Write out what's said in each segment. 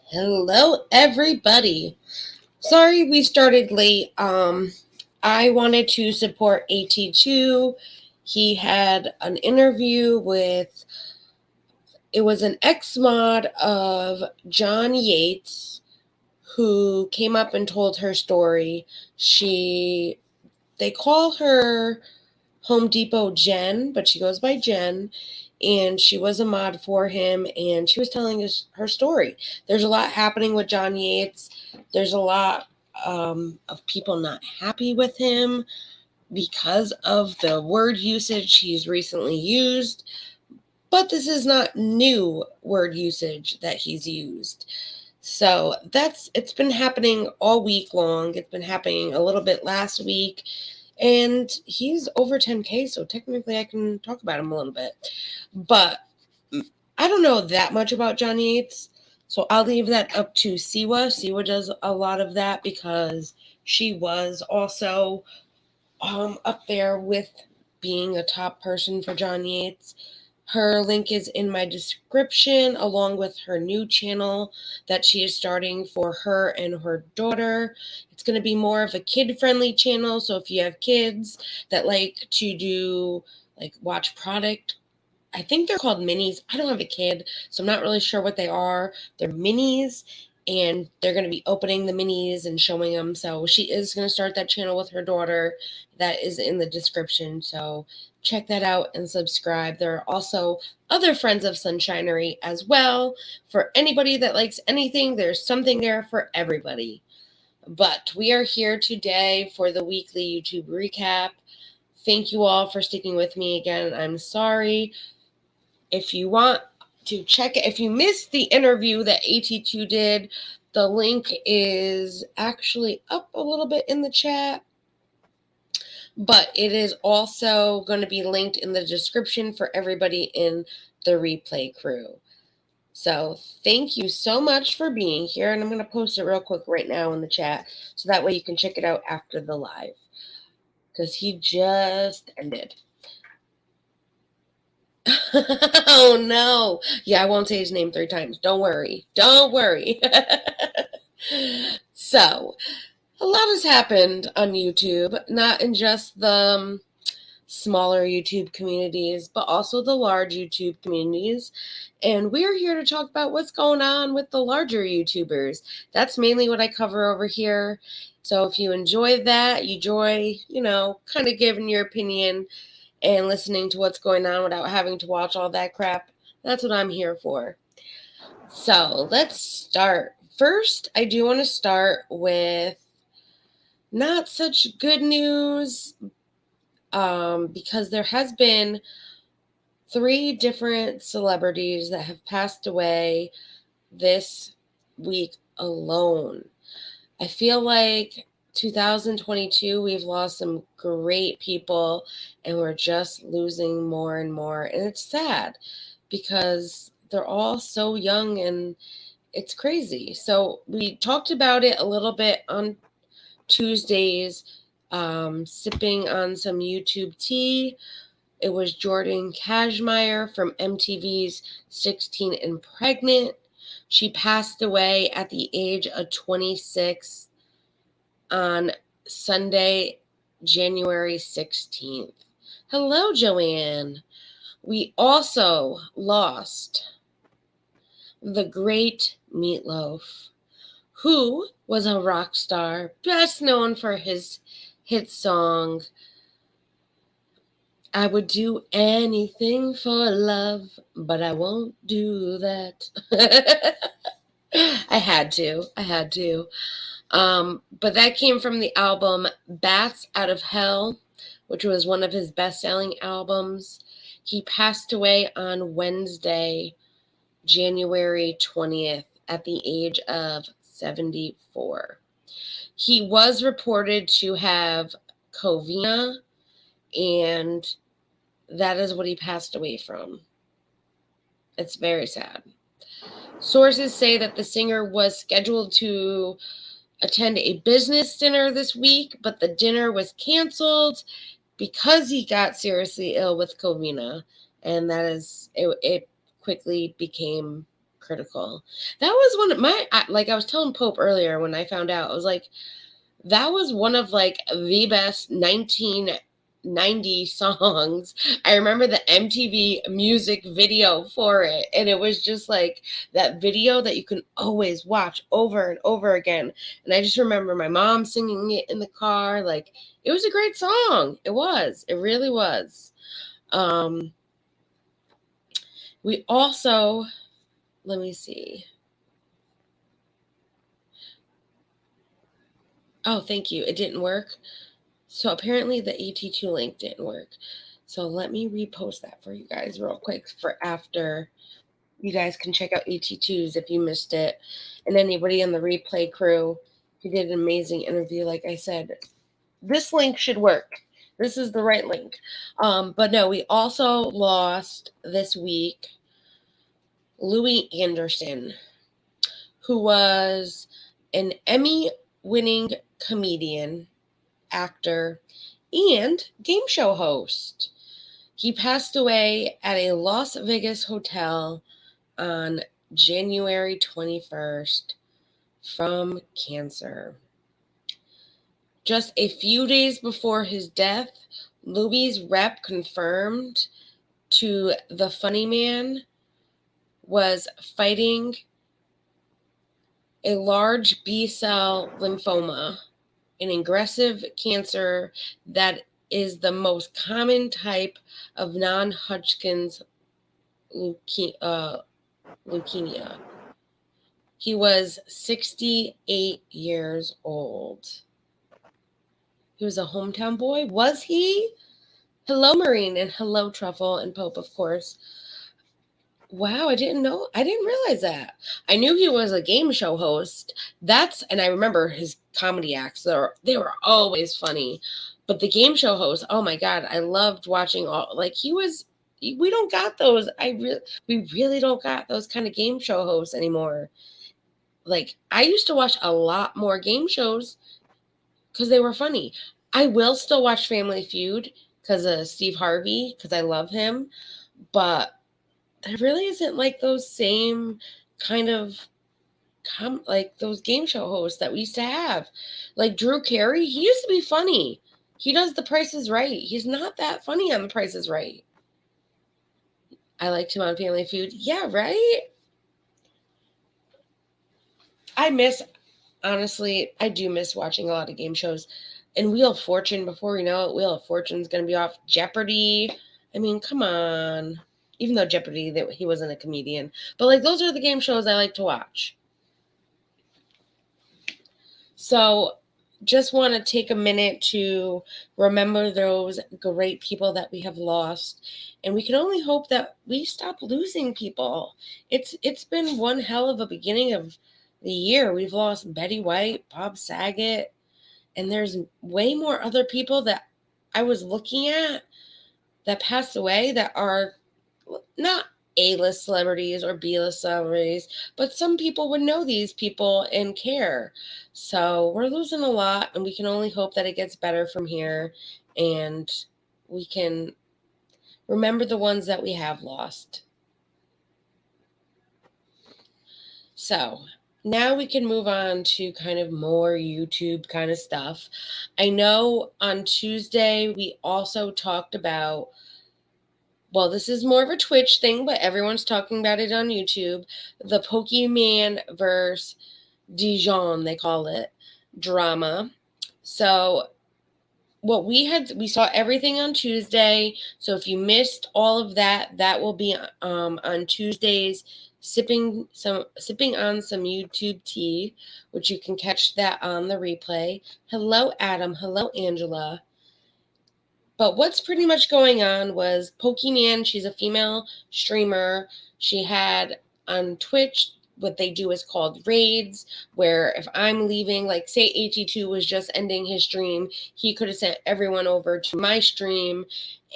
Hello, everybody. Sorry we started late. I wanted to support AT2. He had an interview with, it was an ex-mod of John Yates, who came up and told her story. They call her Home Depot Jen, but she goes by Jen, and she was a mod for him, and she was telling her story. There's a lot happening with John Yates. There's a lot of people not happy with him because of the word usage he's recently used, but this is not new word usage that he's used. So it's been happening all week long. It's been happening a little bit last week. And he's over 10K, so technically I can talk about him a little bit. But I don't know that much about John Yates, so I'll leave that up to Siwa. Siwa does a lot of that because she was also up there with being a top person for John Yates. Her link is in my description, along with her new channel that she is starting for her and her daughter. It's going to be more of a kid-friendly channel, so if you have kids that like to watch product, I think they're called minis. I don't have a kid, so I'm not really sure what they are. They're minis, and they're going to be opening the minis and showing them. So she is going to start that channel with her daughter. That is in the description, so check that out and subscribe. There are also other friends of Sunshinery as well. For anybody that likes anything, there's something there for everybody. But we are here today for the weekly YouTube recap. Thank you all for sticking with me again. I'm sorry. If you want to check it, if you missed the interview that AT2 did, the link is actually up a little bit in the chat. But it is also going to be linked in the description for everybody in the replay crew. So thank you so much for being here. And I'm going to post it real quick right now in the chat, so that way you can check it out after the live, because he just ended. Oh, no. Yeah, I won't say his name 3 times. Don't worry. Don't worry. So, a lot has happened on YouTube, not in just the smaller YouTube communities, but also the large YouTube communities. And we're here to talk about what's going on with the larger YouTubers. That's mainly what I cover over here. So if you enjoy that, you enjoy, kind of giving your opinion and listening to what's going on without having to watch all that crap, that's what I'm here for. So let's start. First, I do want to start with not such good news, because there has been 3 different celebrities that have passed away this week alone. I feel like 2022, we've lost some great people, and we're just losing more and more. And it's sad because they're all so young, and it's crazy. So we talked about it a little bit on Tuesdays, sipping on some YouTube tea. It was Jordon Cashmyer from MTV's 16 and Pregnant. She passed away at the age of 26 on Sunday, January 16th. Hello, Joanne. We also lost the great Meat Loaf, who was a rock star, best known for his hit song, I would do anything for love, but I won't do that. I had to. But that came from the album Bats Out of Hell, which was one of his best-selling albums. He passed away on Wednesday, January 20th, at the age of 74. He was reported to have covina, and that is what he passed away from. It's very sad. Sources say that the singer was scheduled to attend a business dinner this week, but the dinner was canceled because he got seriously ill with covina, and it quickly became critical. That was one of my, like I was telling Pope earlier when I found out, I was like, that was one of like the best 1990 songs. I remember the MTV music video for it, and it was just like that video that you can always watch over and over again. And I just remember my mom singing it in the car. Like, it was a great song. It really was. We also, let me see. Oh, thank you. It didn't work. So apparently the AT2 link didn't work. So let me repost that for you guys real quick for after. You guys can check out AT2s if you missed it. And anybody on the replay crew, he did an amazing interview. Like I said, this link should work. This is the right link. But no, we also lost this week Louie Anderson, who was an Emmy-winning comedian, actor, and game show host. He passed away at a Las Vegas hotel on January 21st from cancer. Just a few days before his death, Louie's rep confirmed to the Funny Man was fighting a large B-cell lymphoma, an aggressive cancer that is the most common type of non-Hodgkin's leukemia. He was 68 years old. He was a hometown boy. Was he? Hello, Marine, and hello, Truffle and Pope, of course. Wow, I didn't know. I didn't realize that. I knew he was a game show host. And I remember his comedy acts. They were always funny. But the game show host, oh my God, I loved watching we don't got those. We really don't got those kind of game show hosts anymore. Like, I used to watch a lot more game shows because they were funny. I will still watch Family Feud because of Steve Harvey, because I love him. But there really isn't like those same kind of like those game show hosts that we used to have. Like Drew Carey, he used to be funny. He does The Price is Right. He's not that funny on The Price is Right. I liked him on Family Feud. Yeah, right? Honestly, I do miss watching a lot of game shows. And Wheel of Fortune, before we know it, Wheel of Fortune's going to be off. Jeopardy. I mean, come on. Even though Jeopardy, he wasn't a comedian. But, like, those are the game shows I like to watch. So, just want to take a minute to remember those great people that we have lost. And we can only hope that we stop losing people. It's been one hell of a beginning of the year. We've lost Betty White, Bob Saget, and there's way more other people that I was looking at that passed away that are not A-list celebrities or B-list celebrities, but some people would know these people and care. So we're losing a lot, and we can only hope that it gets better from here, and we can remember the ones that we have lost. So now we can move on to kind of more YouTube kind of stuff. I know on Tuesday we also talked about, well, this is more of a Twitch thing, but everyone's talking about it on YouTube, the Pokimane vs. DiJon, they call it, drama. So what we saw everything on Tuesday. So if you missed all of that, that will be on Tuesdays, sipping on some YouTube tea, which you can catch that on the replay. Hello, Adam. Hello, Angela. But what's pretty much going on was Pokimane, she's a female streamer. She had on Twitch, what they do is called raids, where if I'm leaving, like say AT2 was just ending his stream, he could have sent everyone over to my stream,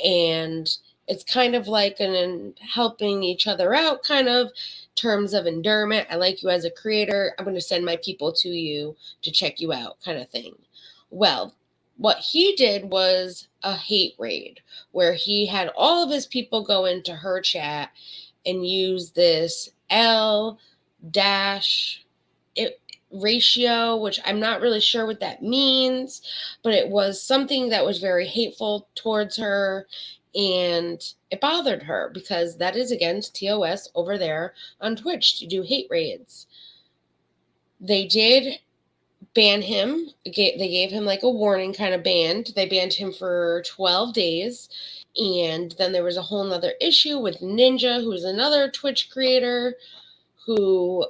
and it's kind of like an helping each other out kind of terms of endearment. I like you as a creator. I'm going to send my people to you to check you out kind of thing. Well, what he did was a hate raid where he had all of his people go into her chat and use this L dash ratio, which I'm not really sure what that means, but it was something that was very hateful towards her, and it bothered her because that is against TOS over there on Twitch to do hate raids. They did ban him. They gave him like a warning kind of ban. They banned him for 12 days. And then there was a whole nother issue with Ninja, who's another Twitch creator, who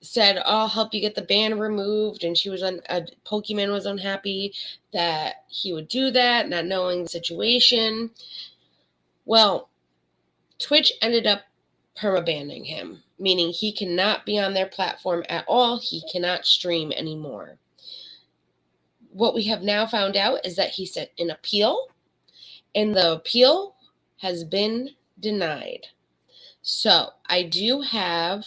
said, I'll help you get the ban removed. And Pokimane was unhappy that he would do that, not knowing the situation. Well, Twitch ended up permabanning him, meaning he cannot be on their platform at all. He cannot stream anymore. What we have now found out is that he sent an appeal, and the appeal has been denied. So I do have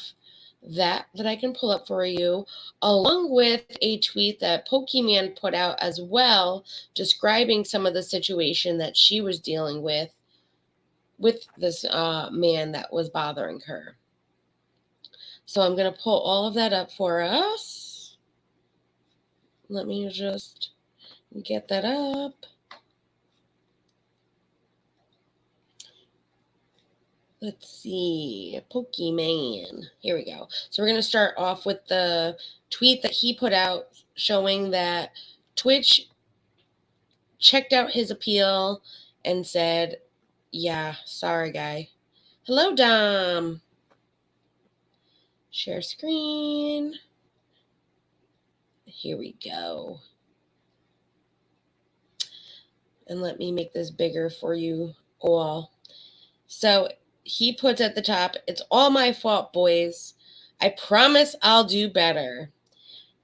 that I can pull up for you, along with a tweet that Pokimane put out as well, describing some of the situation that she was dealing with this man that was bothering her. So I'm going to pull all of that up for us. Let me just get that up. Let's see, Pokimane. Here we go. So we're going to start off with the tweet that he put out showing that Twitch checked out his appeal and said, yeah, sorry, guy. Hello, Dom. Share screen. Here we go. And let me make this bigger for you all. So he puts at the top, it's all my fault, boys. I promise I'll do better.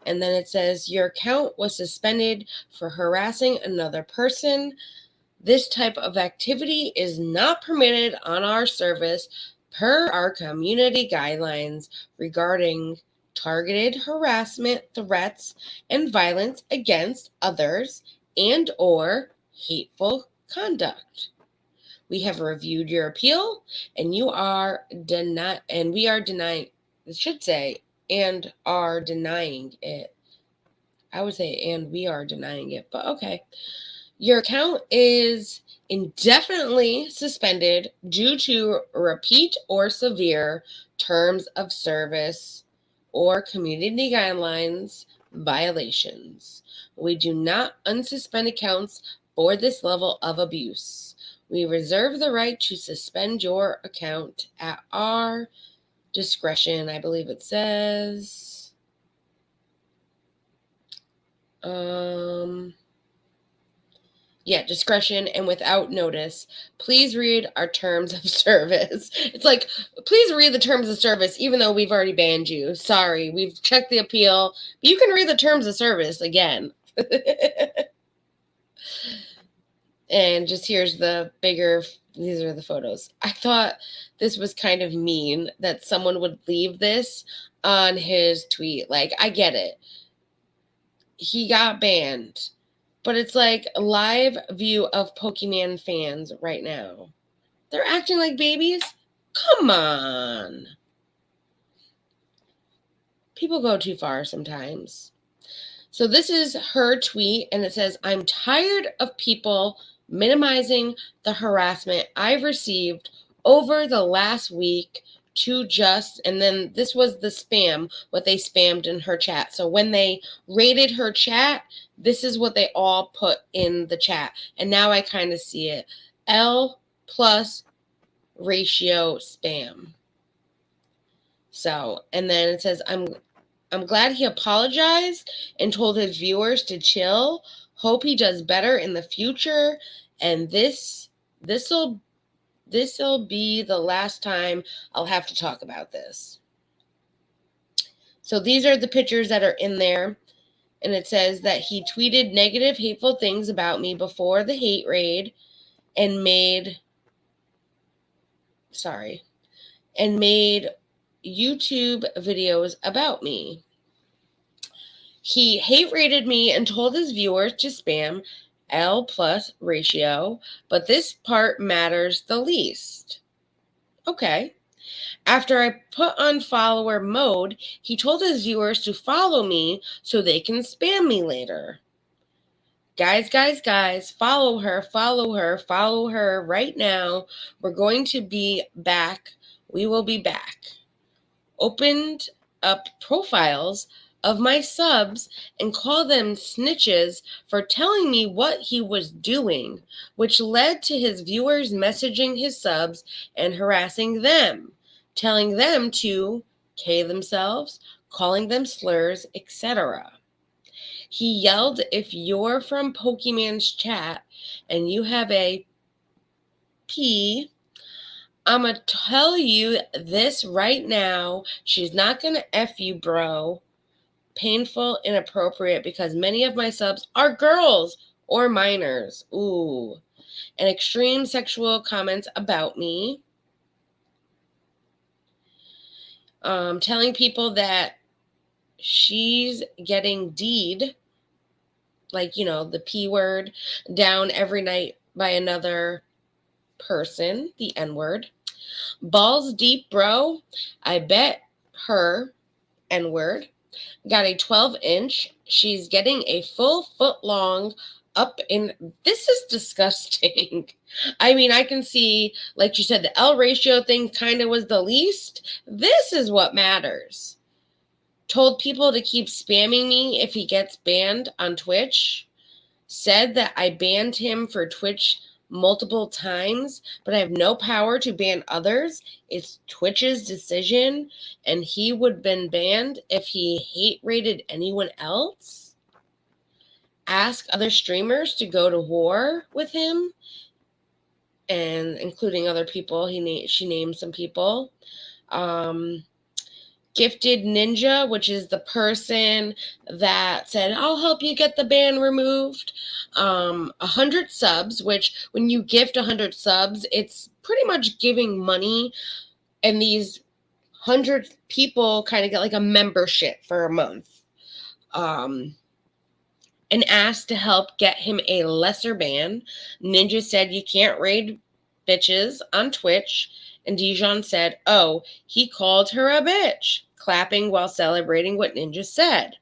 And then it says, your account was suspended for harassing another person. This type of activity is not permitted on our service per our community guidelines regarding targeted harassment, threats, and violence against others and or hateful conduct. We have reviewed your appeal, and we are denying it. I would say, and we are denying it, but okay. Your account is indefinitely suspended due to repeat or severe terms of service or community guidelines violations. We do not unsuspend accounts for this level of abuse. We reserve the right to suspend your account at our discretion. I believe it says. Discretion and without notice. Please read our terms of service. It's like, please read the terms of service, even though we've already banned you. Sorry, we've checked the appeal. But you can read the terms of service again. And just here's the bigger, these are the photos. I thought this was kind of mean that someone would leave this on his tweet. Like, I get it. He got banned. But it's like a live view of Pokimane fans right now. They're acting like babies? Come on. People go too far sometimes. So this is her tweet, and it says, I'm tired of people minimizing the harassment I've received over the last week and then this was the spam, what they spammed in her chat. So when they rated her chat, this is what they all put in the chat. And now I kind of see it. L plus ratio spam. So, and then it says, I'm glad he apologized and told his viewers to chill. Hope he does better in the future. And this'll be the last time I'll have to talk about this. So these are the pictures that are in there. And it says that he tweeted negative, hateful things about me before the hate raid and made YouTube videos about me. He hate rated me and told his viewers to spam L plus ratio, but this part matters the least. Okay. After I put on follower mode, he told his viewers to follow me so they can spam me later. Guys, follow her right now. We're going to be back. We will be back. Opened up profiles of my subs and called them snitches for telling me what he was doing, which led to his viewers messaging his subs and harassing them, telling them to K themselves, calling them slurs, etc. He yelled, if you're from Pokimane's chat and you have a P, I'm going to tell you this right now. She's not going to F you, bro. Painful, inappropriate, because many of my subs are girls or minors. Ooh. And extreme sexual comments about me. Telling people that she's getting D'd, like, you know, the P word, down every night by another person, the N word. Balls deep, bro. I bet her, N word, got a 12-inch. She's getting a full foot long up in. This is disgusting. I mean, I can see, like you said, the L ratio thing kind of was the least. This is what matters. Told people to keep spamming me if he gets banned on Twitch. Said that I banned him for Twitch multiple times, but I have no power to ban others. It's Twitch's decision, and he would have been banned if he hate rated anyone else. Ask other streamers to go to war with him, and including other people. She named some people. Gifted Ninja, which is the person that said, I'll help you get the ban removed. 100 subs, which when you gift 100 subs, it's pretty much giving money. And these 100 people kind of get like a membership for a month. And asked to help get him a lesser ban. Ninja said, you can't raid bitches on Twitch. And DiJon said, oh, he called her a bitch, clapping while celebrating what Ninja said.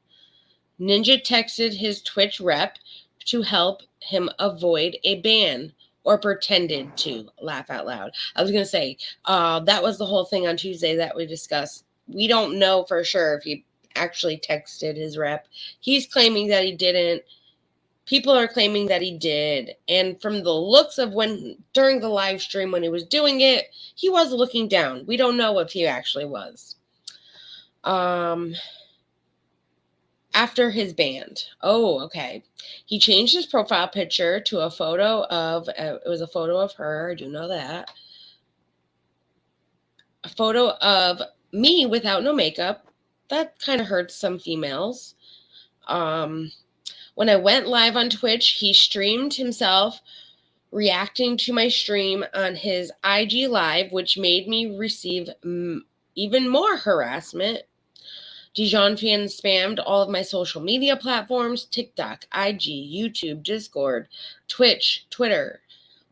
Ninja texted his Twitch rep to help him avoid a ban, or pretended to, laugh out loud. I was going to say, that was the whole thing on Tuesday that we discussed. We don't know for sure if he actually texted his rep. He's claiming that he didn't. People are claiming that he did. And from the looks of during the live stream when he was doing it, he was looking down. We don't know if he actually was. After his ban. Oh, okay. He changed his profile picture to a photo of, it was a photo of her. I do know that. A photo of me without no makeup. That kind of hurts some females. When I went live on Twitch, he streamed himself reacting to my stream on his IG Live, which made me receive even more harassment. DiJon fans spammed all of my social media platforms: TikTok, IG, YouTube, Discord, Twitch, Twitter.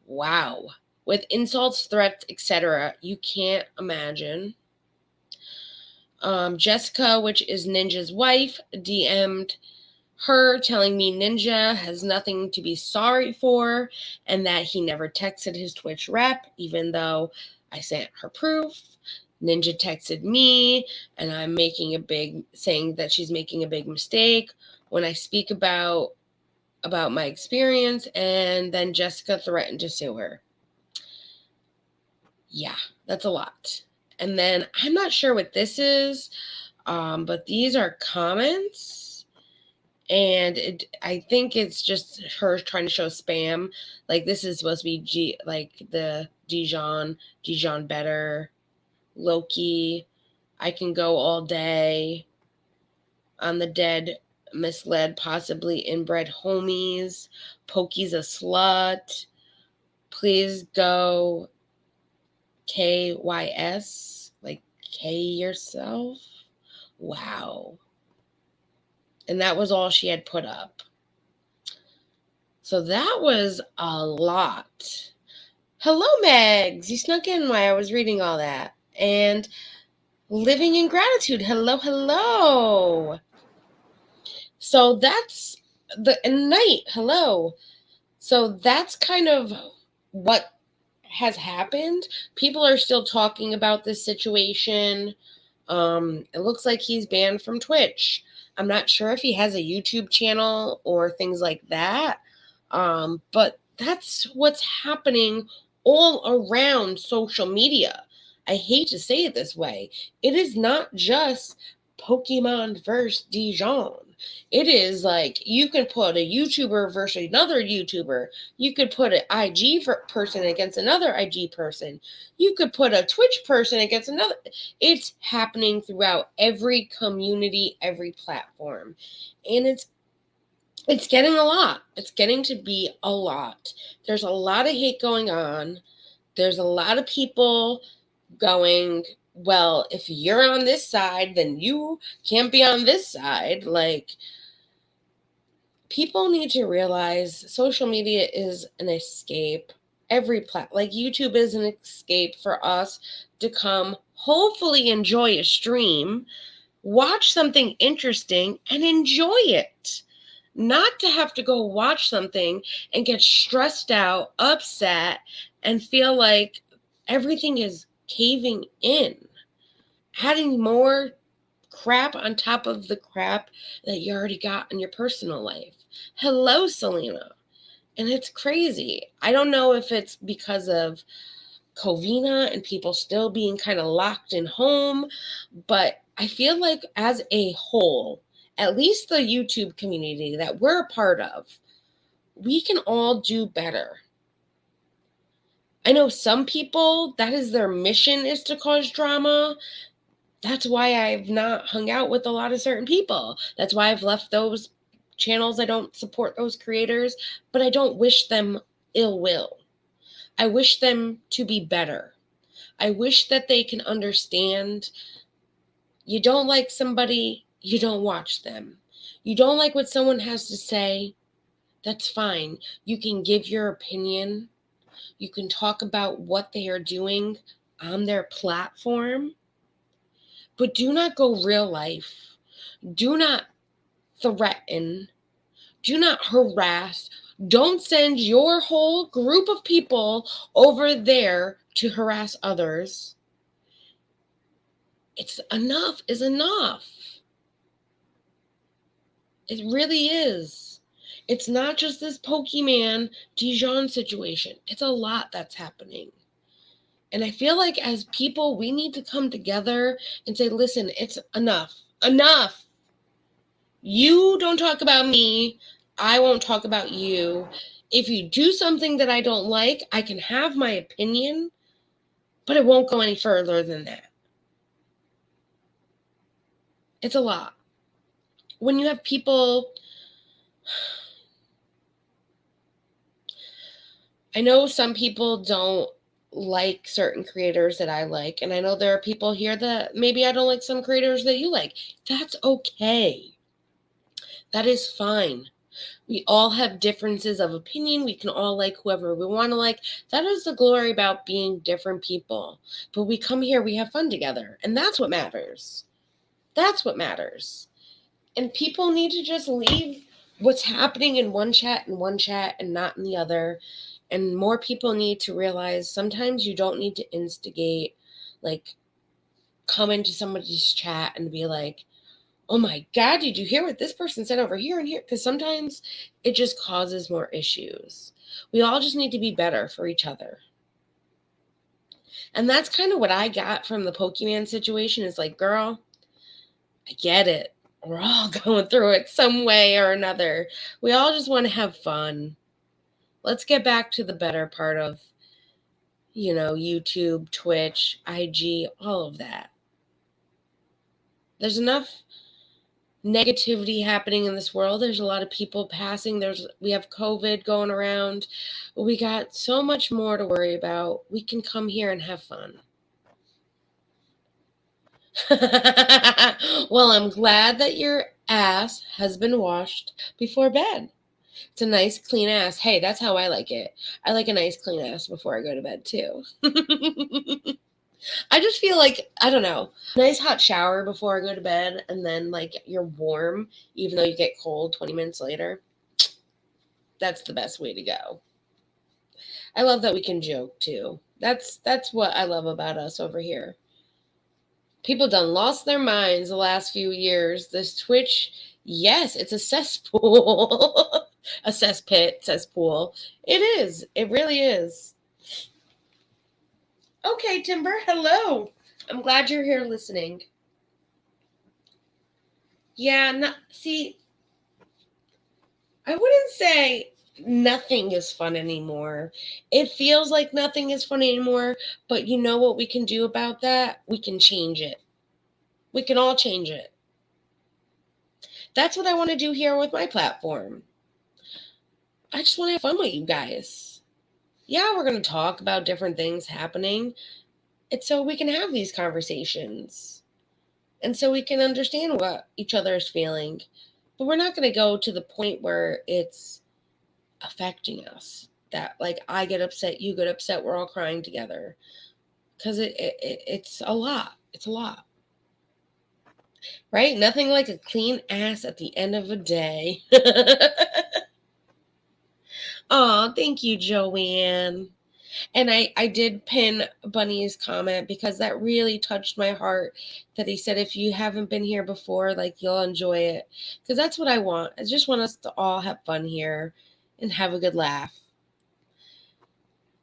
Wow. With insults, threats, etc. You can't imagine. Jessica, which is Ninja's wife, DM'd her telling me Ninja has nothing to be saying for and that he never texted his Twitch rep, even though I sent her proof. Ninja texted me, and I'm saying that she's making a big mistake when I speak about my experience, and then Jessica threatened to sue her. Yeah, that's a lot. And then I'm not sure what this is, but these are comments. And I think it's just her trying to show spam. Like, this is supposed to be the DiJon better, Loki, I can go all day, on the dead, misled, possibly inbred homies, Pokey's a slut, please go KYS, like K yourself. Wow. And that was all she had put up. So that was a lot. Hello, Megs. You snuck in while I was reading all that. and living in gratitude. Hello, hello. So that's the night. Hello. So that's kind of what has happened. People are still talking about this situation. It looks like he's banned from Twitch. I'm not sure if he has a YouTube channel or things like that. But that's what's happening all around social media. I hate to say it this way. It is not just Pokimane versus DiJon. It is like you can put a YouTuber versus another YouTuber. You could put an IG person against another IG person. You could put a Twitch person against another. It's happening throughout every community, every platform. And it's getting a lot. It's getting to be a lot. There's a lot of hate going on. There's a lot of people going, well, if you're on this side, then you can't be on this side. Like, people need to realize social media is an escape. Like YouTube is an escape for us to come, hopefully enjoy a stream, watch something interesting, and enjoy it. Not to have to go watch something and get stressed out, upset, and feel like everything is caving in. Adding more crap on top of the crap that you already got in your personal life. Hello, Selena. And it's crazy. I don't know if it's because of Covina and people still being kind of locked in home, but I feel like as a whole, at least the YouTube community that we're a part of, we can all do better. I know some people, that is their mission, is to cause drama. That's why I've not hung out with a lot of certain people. That's why I've left those channels. I don't support those creators, but I don't wish them ill will. I wish them to be better. I wish that they can understand you don't like somebody, you don't watch them. You don't like what someone has to say, that's fine. You can give your opinion. You can talk about what they are doing on their platform. But do not go real life. Do not threaten. Do not harass. Don't send your whole group of people over there to harass others. It's enough is enough. It really is. It's not just this Pokimane DiJon situation. It's a lot that's happening. And I feel like as people, we need to come together and say, listen, it's enough. Enough. You don't talk about me. I won't talk about you. If you do something that I don't like, I can have my opinion, but it won't go any further than that. It's a lot. When you have people, I know some people don't like certain creators that I like, and I know there are people here that maybe I don't like some creators that you like. That's okay. That is fine. We all have differences of opinion. We can all like whoever we want to like. That is the glory about being different people. But we come here, we have fun together, and that's what matters. That's what matters. And people need to just leave what's happening in one chat and not in the other. And more people need to realize sometimes you don't need to instigate, like, come into somebody's chat and be like, oh my God, did you hear what this person said over here and here? Because sometimes it just causes more issues. We all just need to be better for each other. And that's kind of what I got from the Pokimane situation is like, girl, I get it. We're all going through it some way or another. We all just want to have fun. Let's get back to the better part of, YouTube, Twitch, IG, all of that. There's enough negativity happening in this world. There's a lot of people passing. We have COVID going around. We got so much more to worry about. We can come here and have fun. Well, I'm glad that your ass has been washed before bed. It's a nice, clean ass. Hey, that's how I like it. I like a nice, clean ass before I go to bed, too. I just feel like, I don't know, nice hot shower before I go to bed, and then like you're warm, even though you get cold 20 minutes later. That's the best way to go. I love that we can joke too. That's what I love about us over here. People done lost their minds the last few years. This Twitch, yes, it's a cesspool. A cesspit, cesspool. It is. It really is. Okay, Timber, hello. I'm glad you're here listening. Yeah, see, I wouldn't say nothing is fun anymore. It feels like nothing is fun anymore, but you know what we can do about that? We can change it. We can all change it. That's what I want to do here with my platform. I just want to have fun with you guys. Yeah, we're going to talk about different things happening. It's so we can have these conversations. And so we can understand what each other is feeling. But we're not going to go to the point where it's affecting us. That like I get upset, you get upset, we're all crying together. Because it's a lot. It's a lot. Right? Nothing like a clean ass at the end of a day. Oh, thank you, Joanne. And I did pin Bunny's comment because that really touched my heart, that he said, if you haven't been here before, like, you'll enjoy it. Because that's what I want. I just want us to all have fun here and have a good laugh.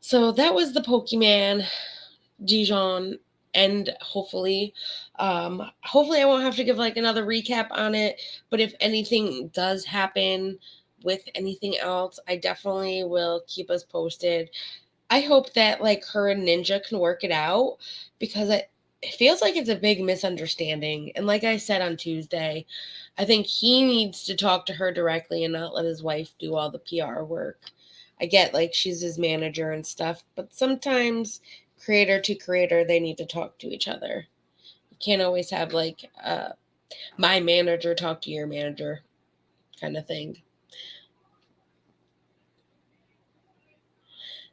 So that was the Pokimane DiJon, and hopefully I won't have to give like another recap on it, but if anything does happen with anything else, I definitely will keep us posted. I hope that like her and Ninja can work it out, because it feels like it's a big misunderstanding. And like I said on Tuesday, I think he needs to talk to her directly and not let his wife do all the PR work. I get like she's his manager and stuff, but sometimes creator to creator, they need to talk to each other. You can't always have like my manager talk to your manager kind of thing.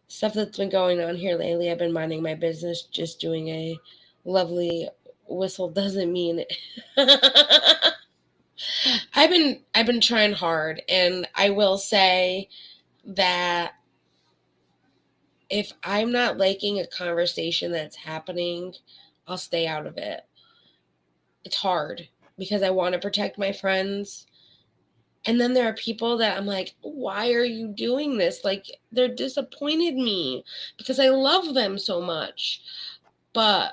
Stuff that's been going on here lately, I've been minding my business, just doing a lovely whistle doesn't mean it. I've been trying hard, and I will say that if I'm not liking a conversation that's happening, I'll stay out of it. It's hard because I want to protect my friends. And then there are people that I'm like, why are you doing this? Like, they're disappointed me because I love them so much. But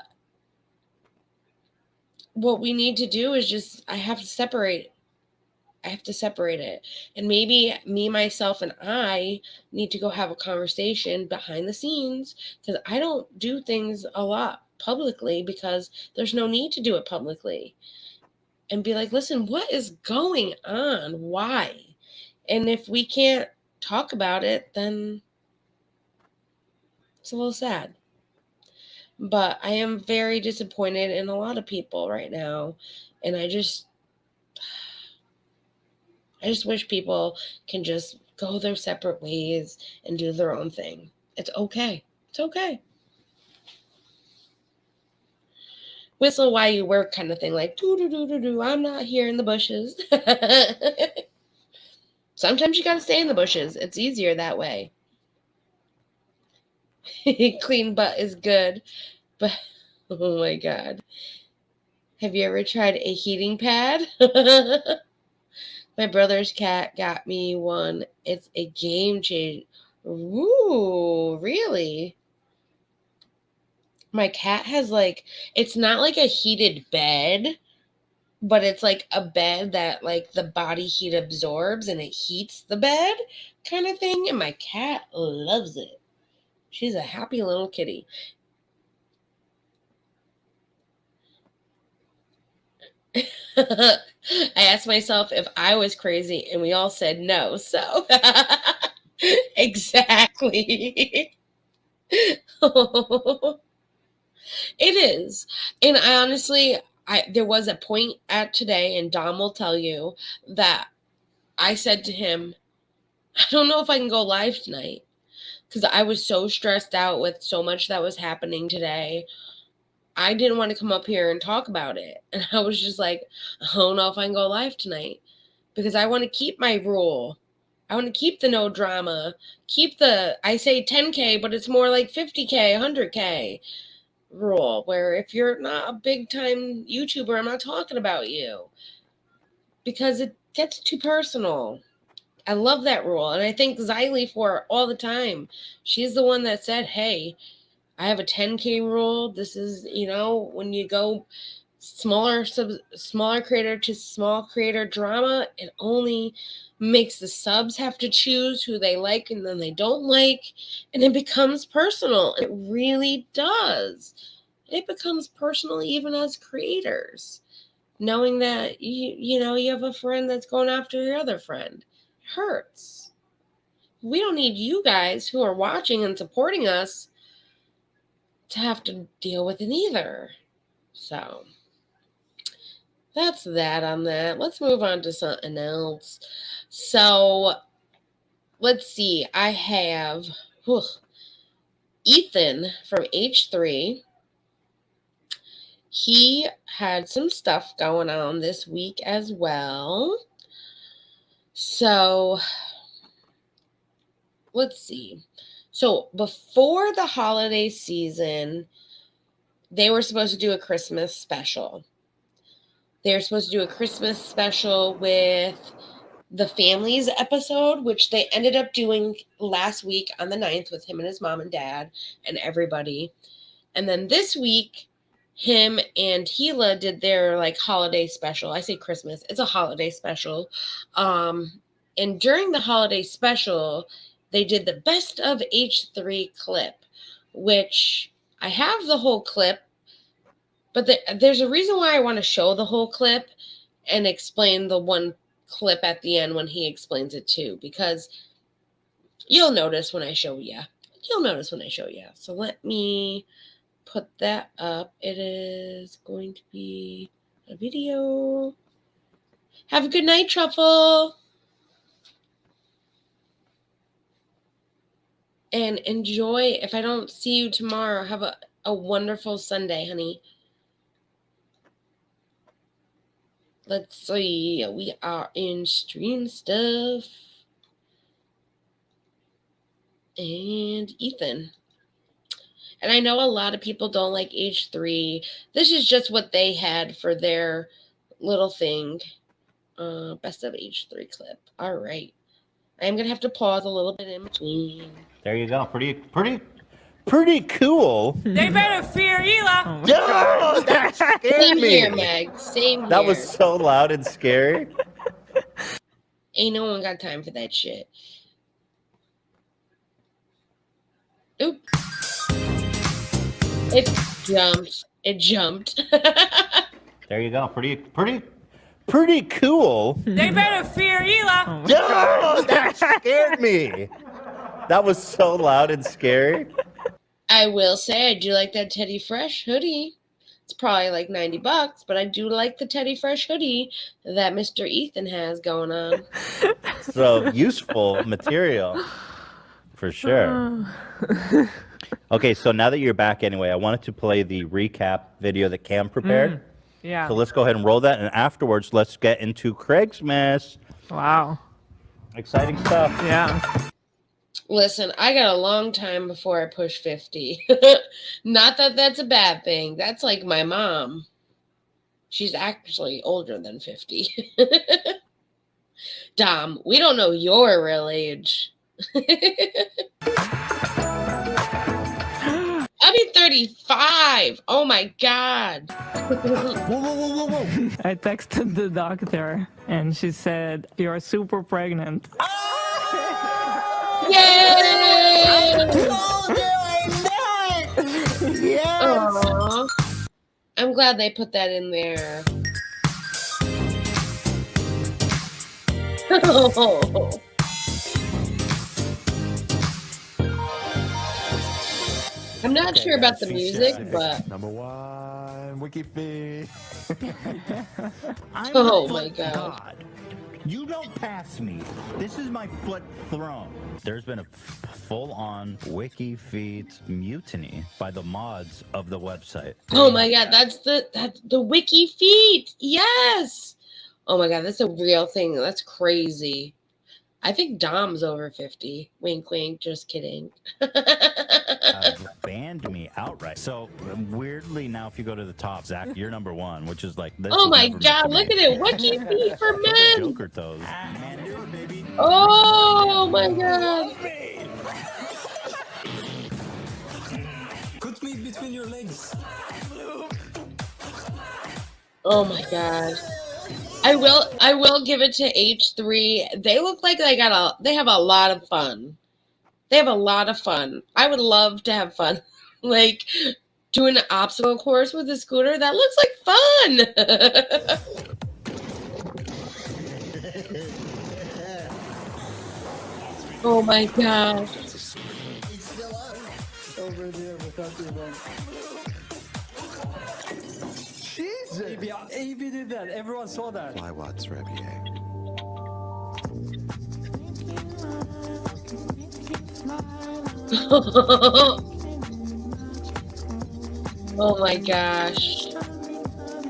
what we need to do is just, I have to separate it. And maybe me, myself, and I need to go have a conversation behind the scenes, because I don't do things a lot publicly because there's no need to do it publicly. And be like, listen, what is going on? Why? And if we can't talk about it, then it's a little sad. But I am very disappointed in a lot of people right now. And I just wish people can just go their separate ways and do their own thing. It's okay. It's okay. Whistle while you work kind of thing, like, do, I'm not here in the bushes. Sometimes you gotta stay in the bushes. It's easier that way. Clean butt is good, but oh my God. Have you ever tried a heating pad? My brother's cat got me one. It's a game changer. Ooh, really? My cat has like, it's not like a heated bed, but it's like a bed that like the body heat absorbs and it heats the bed kind of thing. And my cat loves it. She's a happy little kitty. I asked myself if I was crazy, and we all said no. So exactly. It is. And I honestly, there was a point at today, and Dom will tell you, that I said to him, I don't know if I can go live tonight, because I was so stressed out with so much that was happening today. I didn't want to come up here and talk about it. And I was just like, I don't know if I can go live tonight because I want to keep my rule. I want to keep the no drama, keep the, I say 10K, but it's more like 50K, 100K rule, where if you're not a big time YouTuber, I'm not talking about you because it gets too personal. I love that rule. And I thank Xylee for it all the time. She's the one that said, hey, I have a 10K rule. This is, you know, when you go smaller creator to small creator drama, it only makes the subs have to choose who they like and then they don't like, and it becomes personal. It really does. It becomes personal even as creators, knowing that you know you have a friend that's going after your other friend. It hurts. We don't need you guys who are watching and supporting us to have to deal with it either. So that's that on that. Let's move on to something else. So let's see. I have Ethan from H3. He had some stuff going on this week as well. So let's see. So before the holiday season, they were supposed to do a Christmas special. They were supposed to do a Christmas special with the Families episode, which they ended up doing last week on the 9th with him and his mom and dad and everybody. And then this week, him and Gila did their like holiday special. I say Christmas. It's a holiday special. And during the holiday special, they did the best of H3 clip, which I have the whole clip, but there's a reason why I want to show the whole clip and explain the one clip at the end when he explains it too, because you'll notice when I show you. You'll notice when I show you. So let me put that up. It is going to be a video. Have a good night, Truffle. And enjoy. If I don't see you tomorrow, have a wonderful Sunday, honey. Let's see. We are in stream stuff. And Ethan. And I know a lot of people don't like H3. This is just what they had for their little thing. Best of H3 clip. All right. I'm going to have to pause a little bit in between. There you go. Pretty cool. They better fear Hila. Oh, that scared Same me. here, Meg. Same here. That was so loud and scary. Ain't no one got time for that shit. Oop. It jumped. It jumped. There you go. Pretty cool. They better fear Hila. Oh, that scared me. That was so loud and scary. I will say I do like that Teddy Fresh hoodie. It's probably like $90, but I do like the Teddy Fresh hoodie that Mr. Ethan has going on. So useful material for sure. Okay, so now that you're back anyway, I wanted to play the recap video that Cam prepared. Yeah. So let's go ahead and roll that, and afterwards, let's get into Craig's mess. Wow. Exciting stuff. Yeah. Listen, I got a long time before I push 50. Not that that's a bad thing. That's like my mom. She's actually older than 50. Dom, we don't know your real age. I'll be 35. Oh my God. Whoa. I texted the doctor and she said, "You're super pregnant." Yay! I told you I knew it! Yes! Aww. I'm glad they put that in there. I'm not sure about the music, but number one, Wiki feed. oh my God. You don't pass me. This is my foot throne. There's been a full-on wiki feet mutiny by the mods of the website. Oh my god, that's the wiki feet. Yes. Oh my god, that's a real thing. That's crazy. I think Dom's over 50. Wink, wink. Just kidding. Banned me outright. So weirdly, now if you go to the top, Zach, you're number one, which is like. This Oh is my never god, meant look to at be. it. Wiki feet for Those are men. Joker toes. Man, do it, baby. Oh my god. Put me between your legs. Oh my god. I will give it to H3. They look like they have a lot of fun. They have a lot of fun. I would love to have fun. Like doing an obstacle course with a scooter. That looks like fun. Oh my god. Over there without your one. Jesus! AB did that. Everyone saw that. Fly Watts Rabier. Oh my gosh.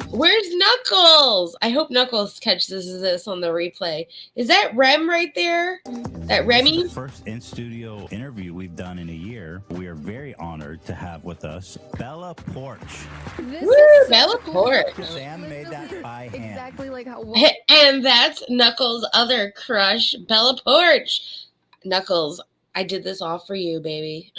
Where's Knuckles? I hope Knuckles catches this on the replay. Is that Rem right there? That Remy? The first in-studio interview we've done in a year. We are very honored to have with us Bella Porch. Woo, Bella Porch. Sam made that by hand. Exactly like how. And that's Knuckles' other crush, Bella Porch. Knuckles, I did this all for you, baby.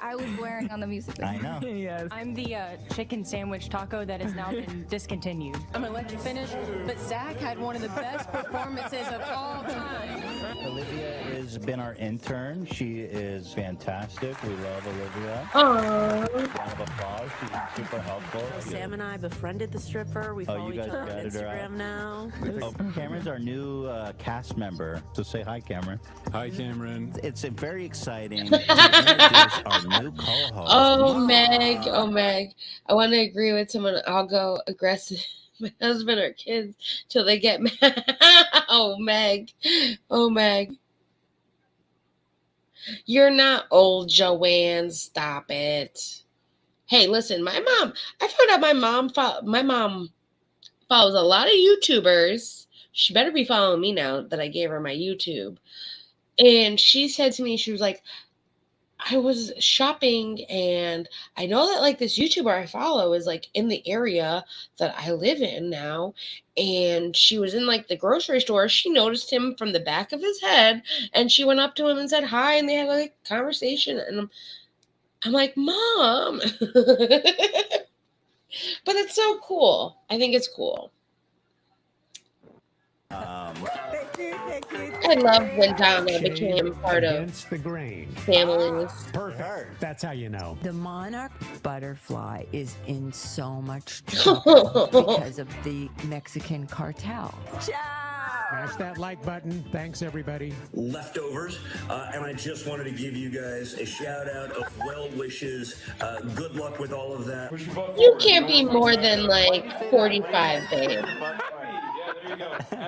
I was wearing on the music video. I know. Yes. I'm the chicken sandwich taco that has now been discontinued. I'm gonna let you finish, but Zach had one of the best performances of all time. Olivia has been our intern. She is fantastic. We love Olivia. Aww. Round of applause. She's super helpful. Sam and I befriended the stripper. We follow you each guys other on ratted her out? Instagram now. Oh, Cameron's our new cast member. So say hi, Cameron. Hi, Cameron. It's very exciting to introduce our new co-host. Oh, Meg. Oh, Meg. I want to agree with someone. I'll go aggressive. My husband or kids till they get mad. Oh, Meg. Oh, Meg. You're not old, Joanne. Stop it. Hey, listen, I found out my mom follows a lot of YouTubers. She better be following me now that I gave her my YouTube. And she said to me, she was like, I was shopping and I know that like this YouTuber I follow is like in the area that I live in now. And she was in like the grocery store. She noticed him from the back of his head and she went up to him and said hi. And they had like a conversation. And I'm like, Mom. But it's so cool. I think it's cool. I love when Donna became part of the grain. families. Perfect. That's how you know. The monarch butterfly is in so much trouble because of the Mexican cartel. Smash that like button. Thanks, everybody. Leftovers, and I just wanted to give you guys a shout out of well wishes. Good luck with all of that. You can't be more than like 45, babe.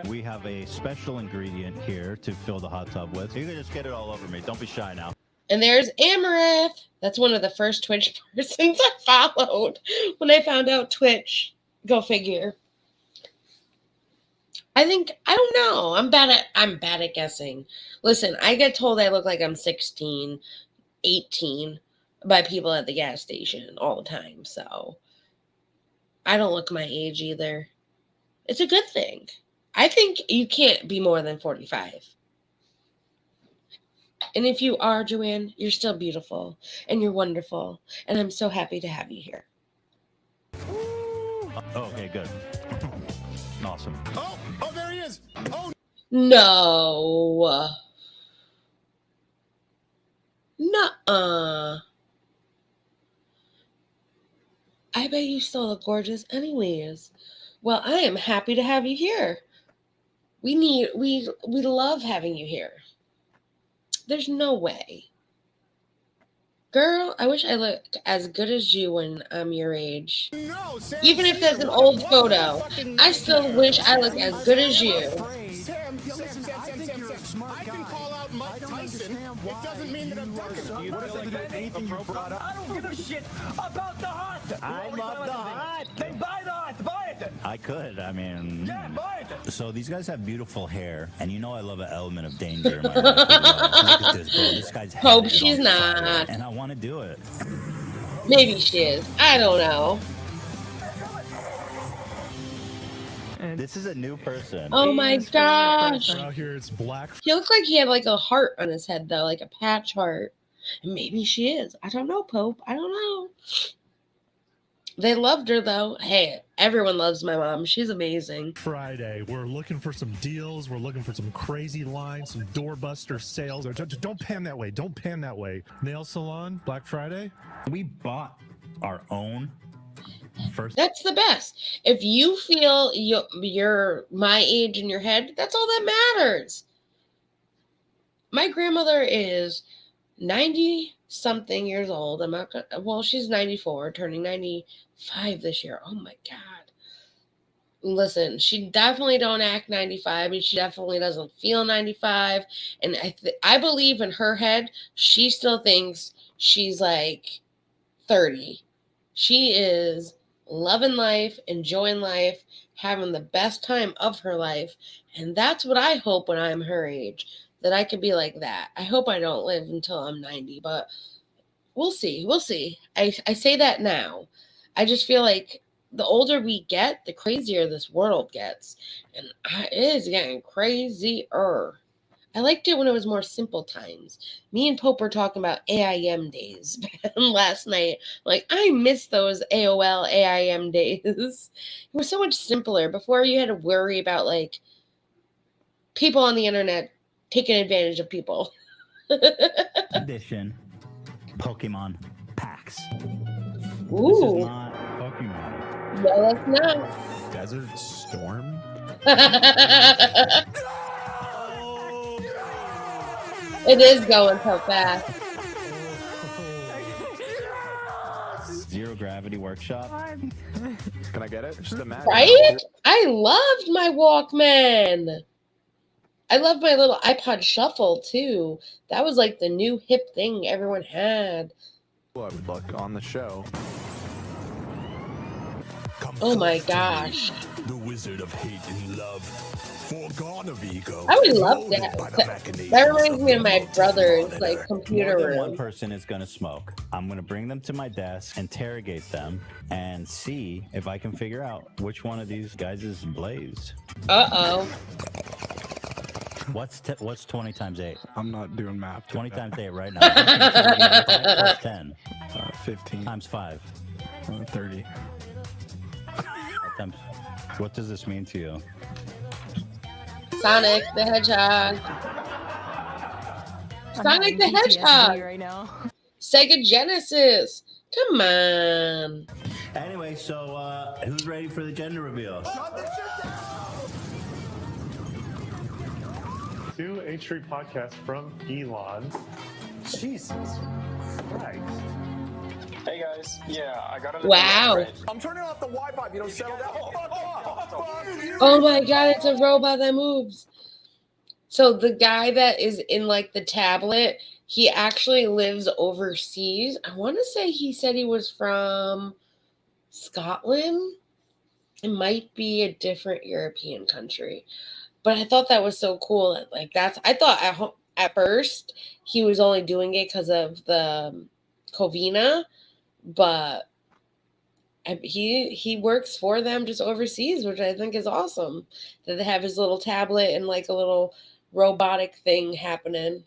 We have a special ingredient here to fill the hot tub with. You can just get it all over me. Don't be shy now. And there's Amaranth. That's one of the first Twitch persons I followed when I found out Twitch. Go figure. I don't know. I'm bad at guessing. Listen, I get told I look like I'm 16, 18 by people at the gas station all the time. So I don't look my age either. It's a good thing. I think you can't be more than 45. And if you are, Joanne, you're still beautiful and you're wonderful. And I'm so happy to have you here. Oh, okay, good. Awesome. Oh, there he is. Oh, No. Nuh-uh. I bet you still look gorgeous anyways. Well, I am happy to have you here. We love having you here. There's no way. Girl, I wish I looked as good as you when I'm your age. Even if that's an old photo, I still wish I looked as good as you. Sam, I can call out Mike Tyson. It doesn't mean that I'm talking. What does that do to anything you brought up? I don't give a shit about the hot. I love the hot. Then buy the hot. Buy it. I could. I mean, Yeah, buy it. so these guys have beautiful hair, and you know I love an element of danger in my life as well. Look at this, bro. This guy's head Hope is she's on fire, not. and I want to do it. Maybe she is. I don't know. This is a new person. Oh my gosh. Out here, it's black. He looked like he had like a heart on his head though, like a patch heart. And maybe she is. I don't know, Pope. I don't know. They loved her though. Hey, everyone loves my mom. She's amazing. Friday, we're looking for some deals. We're looking for some crazy lines, some doorbuster sales. Don't pan that way. Don't pan that way. Nail salon, Black Friday. We bought our own first. That's the best. If you feel you're my age in your head, that's all that matters. My grandmother is 90-something years old. I'm not gonna, well, she's 94, turning 95 this year. Oh my God. Listen, she definitely don't act 95, and she definitely doesn't feel 95. And I believe in her head, she still thinks she's like 30. She is loving life, enjoying life, having the best time of her life. And that's what I hope when I'm her age, that I could be like that. I hope I don't live until I'm 90, but we'll see. We'll see. I say that now. I just feel like the older we get, the crazier this world gets. And it is getting crazier. I liked it when it was more simple times. Me and Pope were talking about AIM days last night. Like, I miss those AOL AIM days. It was so much simpler. Before you had to worry about, like, people on the internet taking advantage of people. Edition Pokemon packs. Ooh. This is not Pokemon. No, that's not. Desert Storm. It is going so fast. Zero Gravity Workshop. Can I get it? Just imagine. Right? I loved my Walkman. I love my little iPod Shuffle too. That was like the new hip thing everyone had. Well, I would look on the show. Oh my gosh. The wizard of hate and love. Foregone of ego. I would love that. That reminds me of my brother's like computer More than one room. person is going to smoke. I'm going to bring them to my desk, interrogate them, and see if I can figure out which one of these guys is blazed. Uh-oh. What's 20 times 8? I'm not doing math. 20 times 8 right now. 5 plus 10. 15. Times 5. 30. What does this mean to you? Sonic the Hedgehog. Sonic the Hedgehog. Right now. Sega Genesis. Come on. Anyway, so who's ready for the gender reveal? To a Street podcast from Elon. Jesus Christ. Hey guys, yeah, I got it. Wow. I'm turning off the Wi-Fi if you don't settle down. Oh my God, it's a robot that moves. So the guy that is in like the tablet, he actually lives overseas. I want to say he said he was from Scotland. It might be a different European country. But I thought that was so cool. Like I thought at first he was only doing it because of the Covina, but he works for them just overseas, which I think is awesome. That they have his little tablet and like a little robotic thing happening.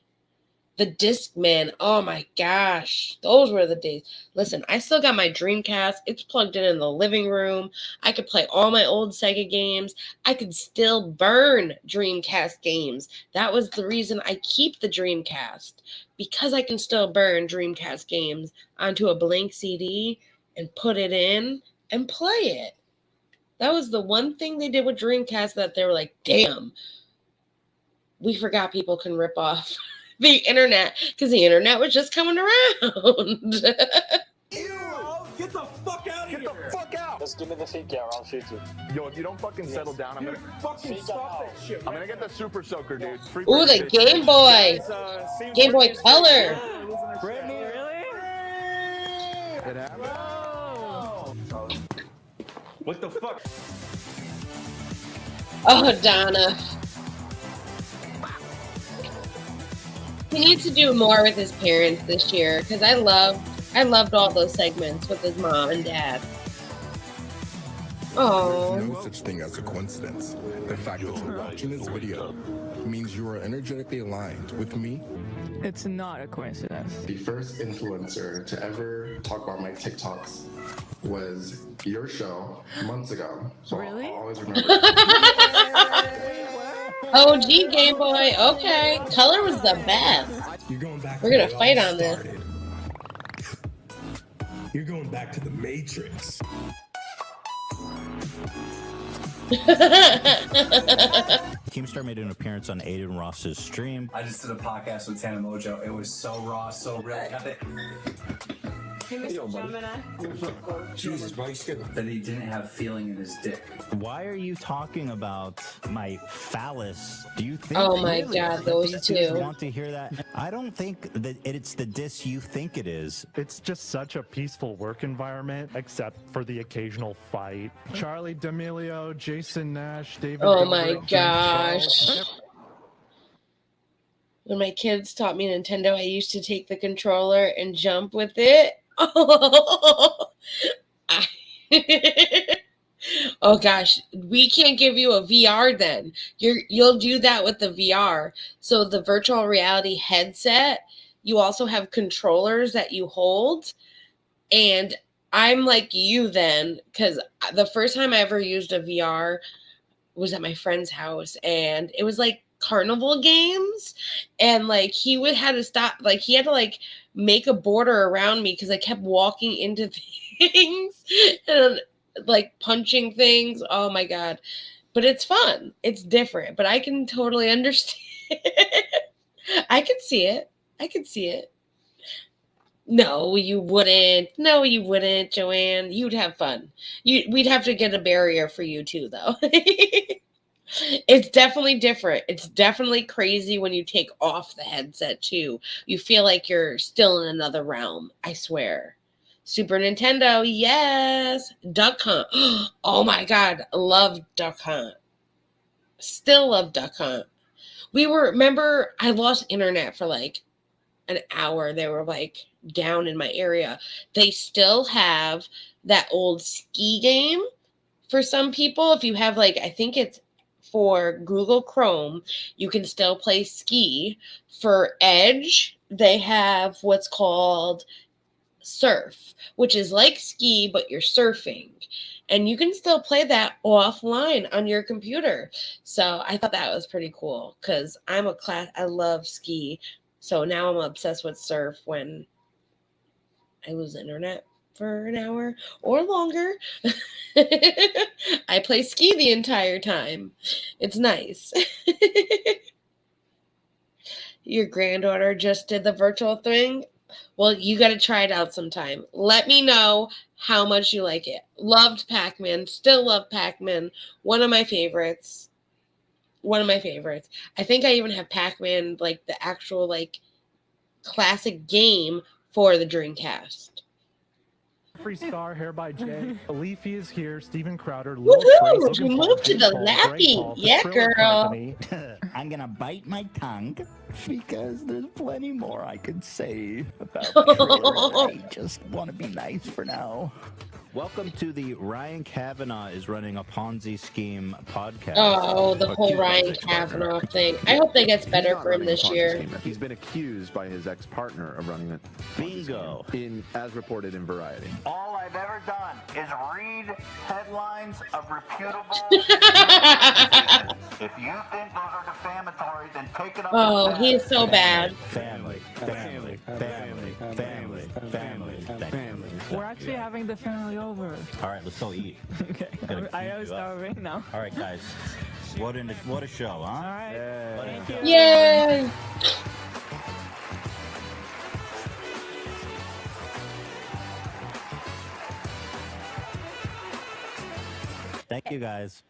The Discman, oh my gosh, those were the days. Listen, I still got my Dreamcast. It's plugged in the living room. I could play all my old Sega games. I could still burn Dreamcast games. That was the reason I keep the Dreamcast, because I can still burn Dreamcast games onto a blank CD and put it in and play it. That was the one thing they did with Dreamcast that they were like, damn, we forgot people can rip off the internet, because the internet was just coming around. Get the fuck out of here! Get the fuck out! Just give me the fake out, I'll shoot you. Yo, if you don't fucking settle down, I'm gonna fucking stop that shit. I'm gonna get the super soaker, dude. Ooh, the Game Boy. Game Boy Color. Brittany, really? It happened. What the fuck? Oh, Donna. He needs to do more with his parents this year, because I loved all those segments with his mom and dad. Oh. There's no such thing as a coincidence. The fact that you're watching this video means you are energetically aligned with me. It's not a coincidence. The first influencer to ever talk about my TikToks was your show months ago. So really? I'll always remember. OG Game Boy. Okay. Color was the best. We're going to fight on this. You're going back to the Matrix. Keemstar made an appearance on Aiden Ross's stream. I just did a podcast with Tana Mojo. It was so raw, so real. Hey, Mr. Gemini. Jesus, bro, you scared That he didn't have feeling in his dick. Why are you talking about my phallus? Do you think? Oh my God, those these two. dudes want to hear that? I don't think that it's the diss you think it is. It's just such a peaceful work environment, except for the occasional fight. Charlie D'Amelio, Jason Nash, David. Oh my Dobrik, James gosh. Charles. When my kids taught me Nintendo, I used to take the controller and jump with it. Oh gosh, we can't give you a VR then. You'll do that with the VR. So the virtual reality headset, you also have controllers that you hold. And I'm like you then, because the first time I ever used a VR was at my friend's house, and it was like carnival games, and like he had to stop, like he had to like make a border around me because I kept walking into things and like punching things. Oh my God. But it's fun. It's different, but I can totally understand. I can see it. I can see it. No, you wouldn't. No, you wouldn't, Joanne. You'd have fun. We'd have to get a barrier for you too, though. It's definitely different. It's definitely crazy when you take off the headset too. You feel like you're still in another realm. I swear. Super Nintendo, yes. Duck Hunt. Oh my God, love Duck Hunt. Still love Duck Hunt. Remember, I lost internet for like an hour. They were like down in my area. They still have that old ski game for some people. If you have like, I think it's for Google Chrome, you can still play ski. For Edge, they have what's called Surf, which is like ski, but you're surfing. And you can still play that offline on your computer. So I thought that was pretty cool because I love ski. So now I'm obsessed with surf when I lose internet for an hour or longer. I play ski the entire time. It's nice. Your granddaughter just did the virtual thing. Well, you got to try it out sometime. Let me know how much you like it. Loved Pac-Man. Still love Pac-Man. One of my favorites. One of my favorites. I think I even have Pac-Man, like the actual like classic game for the Dreamcast. Free Star, Hair by Jay. Leafy is here. Stephen Crowder. Woohoo! You moved to the lappy. Yeah, girl. I'm going to bite my tongue because there's plenty more I could say about I just want to be nice for now. Welcome to the Ryan Kavanaugh is running a Ponzi scheme podcast. Oh, the whole Ryan Kavanaugh thing. I hope that gets better for him this year. He's been accused by his ex-partner of running it. Bingo. As reported in Variety. All I've ever done is read headlines of reputable. If you think those are defamatory, then take it up. Oh, he is so bad. Family. We're actually having the family over. All right, let's go eat. Okay. I was starving now. All right, guys. What a show, huh? All right. Thank you. Yay. Thank you, guys.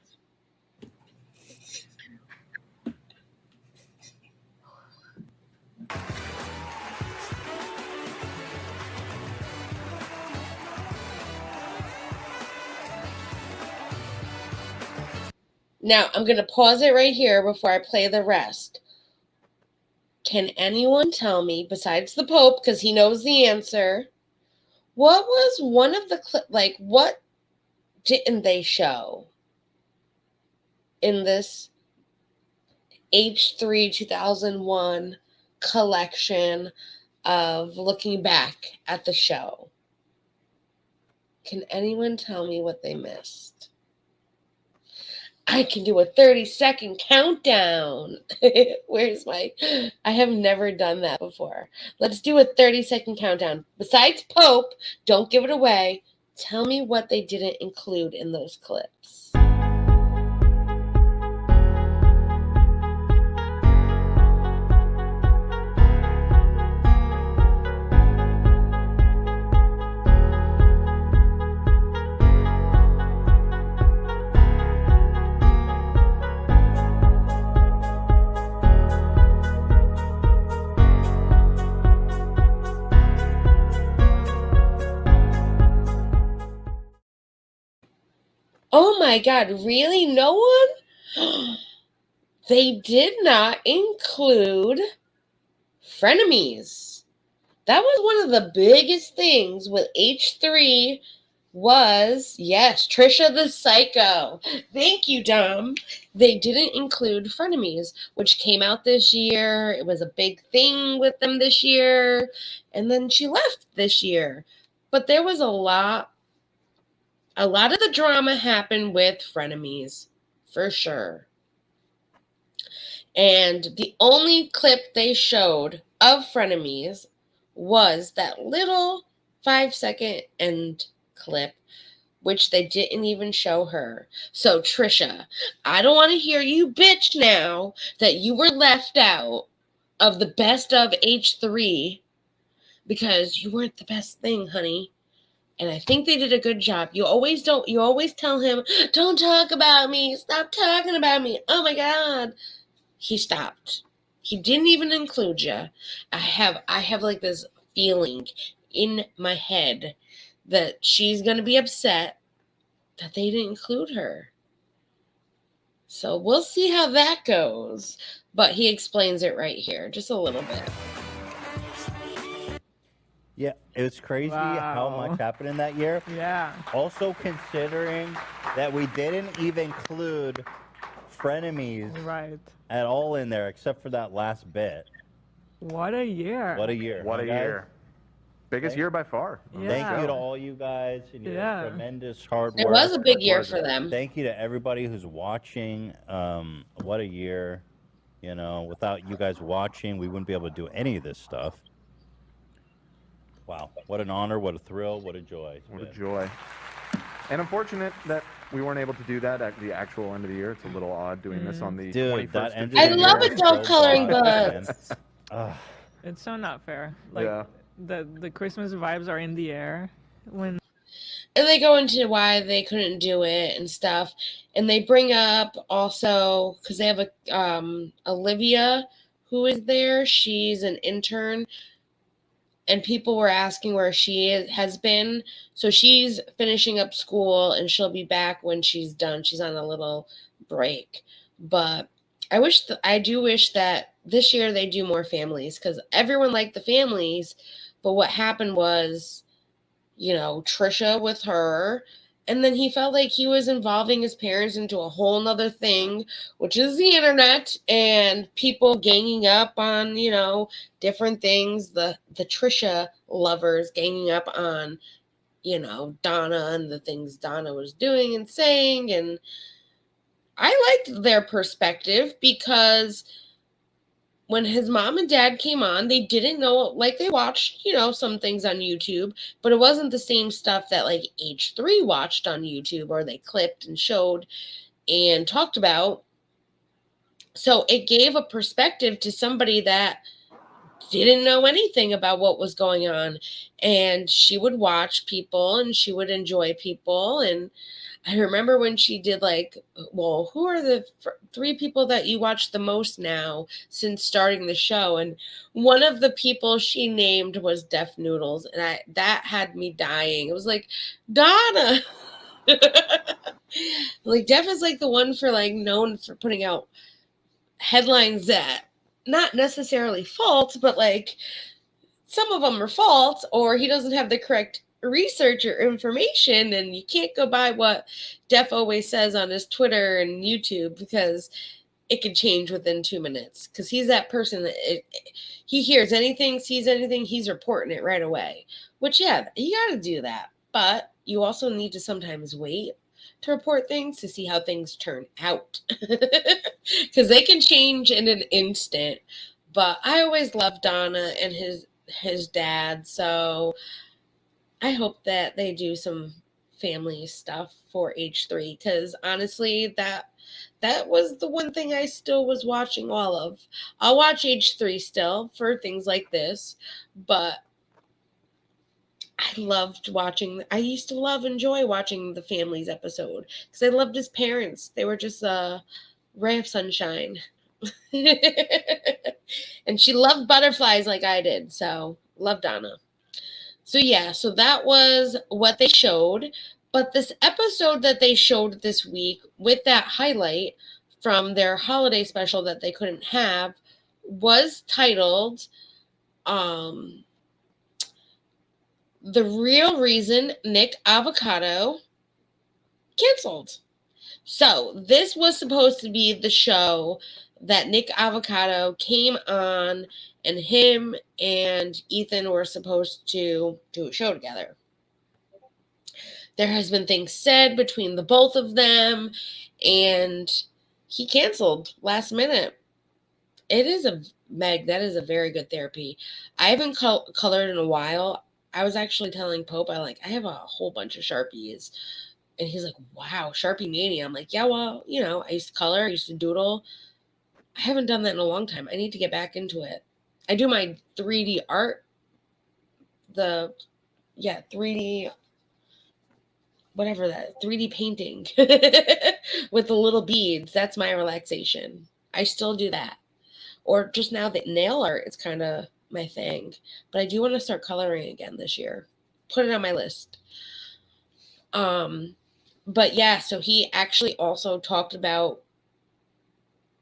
Now, I'm going to pause it right here before I play the rest. Can anyone tell me, besides the Pope, because he knows the answer, what was one of the, what didn't they show in this H3 2001 collection of looking back at the show? Can anyone tell me what they missed? I can do a 30-second countdown. Where's my... I have never done that before. Let's do a 30-second countdown. Besides Pope, don't give it away. Tell me what they didn't include in those clips. Oh my God, really? No one? They did not include Frenemies. That was one of the biggest things with H3 was, yes, Trisha the Psycho. Thank you, Dom. They didn't include Frenemies, which came out this year. It was a big thing with them this year. And then she left this year. But there was a lot of the drama happened with Frenemies, for sure. And the only clip they showed of Frenemies was that little 5-second end clip, which they didn't even show her. So, Trisha, I don't want to hear you bitch now that you were left out of the best of H3 because you weren't the best thing, honey. And I think they did a good job. You always tell him, don't talk about me. Stop talking about me. Oh my God. He stopped. He didn't even include you. I have like this feeling in my head that she's going to be upset that they didn't include her. So we'll see how that goes. But he explains it right here, just a little bit. Yeah, it was crazy how much happened in that year. Yeah. Also considering that we didn't even include Frenemies at all in there, except for that last bit. What a year. What a year. What a year. Biggest year by far. Thank you to all you guys and your tremendous hard work. It was a big year for them. Thank you to everybody who's watching. What a year. You know, without you guys watching, we wouldn't be able to do any of this stuff. Wow. What an honor, what a thrill, what a joy. What a joy. And unfortunate that we weren't able to do that at the actual end of the year. It's a little odd doing this on the 21st. I love adult coloring books. It's so not fair. Like, the Christmas vibes are in the air when. And they go into why they couldn't do it and stuff. And they bring up also, because they have Olivia who is there. She's an intern. And people were asking where she has been. So she's finishing up school and she'll be back when she's done. She's on a little break. But I do wish that this year they do more families because everyone liked the families. But what happened was, you know, Trisha with her. And then he felt like he was involving his parents into a whole nother thing, which is the internet and people ganging up on, you know, different things. The Trisha lovers ganging up on, you know, Donna and the things Donna was doing and saying. And I liked their perspective because when his mom and dad came on, they didn't know, like they watched, you know, some things on YouTube, but it wasn't the same stuff that like H3 watched on YouTube or they clipped and showed and talked about. So it gave a perspective to somebody that didn't know anything about what was going on. And she would watch people and she would enjoy people. And I remember when she did like, well, who are the 3 people that you watch the most now since starting the show? And one of the people she named was Def Noodles. And that had me dying. It was like, Donna. Like Def is like the one for like known for putting out headlines that not necessarily false, but like some of them are false, or he doesn't have the correct research or information, and you can't go by what Def always says on his Twitter and YouTube because it could change within 2 minutes, because he's that person that he hears anything, sees anything, he's reporting it right away, which, yeah, you got to do that, but you also need to sometimes wait to report things to see how things turn out, because they can change in an instant. But I always loved Donna and his dad, so I hope that they do some family stuff for H3, because honestly, that was the one thing I still was watching all of. I'll watch H3 still for things like this, but I used to enjoy watching the Families episode, because I loved his parents. They were just a ray of sunshine. And she loved butterflies like I did, so love Donna. So yeah, so that was what they showed. But this episode that they showed this week with that highlight from their holiday special that they couldn't have was titled The Real Reason Nick Avocado Canceled. So this was supposed to be the show that Nick Avocado came on, and him and Ethan were supposed to do a show together. There has been things said between the both of them, and he canceled last minute. That is a very good therapy. I haven't colored in a while. I was actually telling Pope, I have a whole bunch of Sharpies. And he's like, wow, Sharpie mania. I'm like, yeah, well, I used to color, I used to doodle. I haven't done that in a long time. I need to get back into it. I do my 3D art, 3D, whatever that, 3D painting with the little beads. That's my relaxation. I still do that. Or just now the nail art is kind of my thing. But I do want to start coloring again this year. Put it on my list. But yeah, so he actually also talked about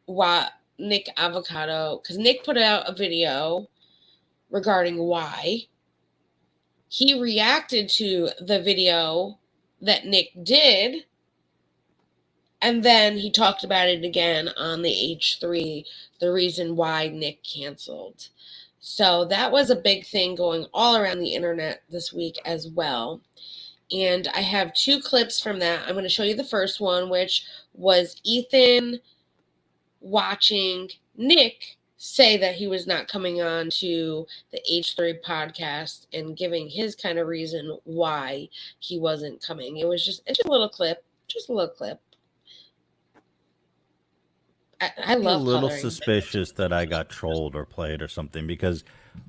what Nick Avocado, because Nick put out a video regarding why. He reacted to the video that Nick did, and then he talked about it again on the H3, the reason why Nick canceled. So that was a big thing going all around the internet this week as well. And I have 2 clips from that. I'm going to show you the first one, which was Ethan watching Nick say that he was not coming on to the H3 podcast and giving his kind of reason why he wasn't coming. It's just a little clip. Just a little clip. I love a little coloring. Suspicious that I got trolled or played or something, because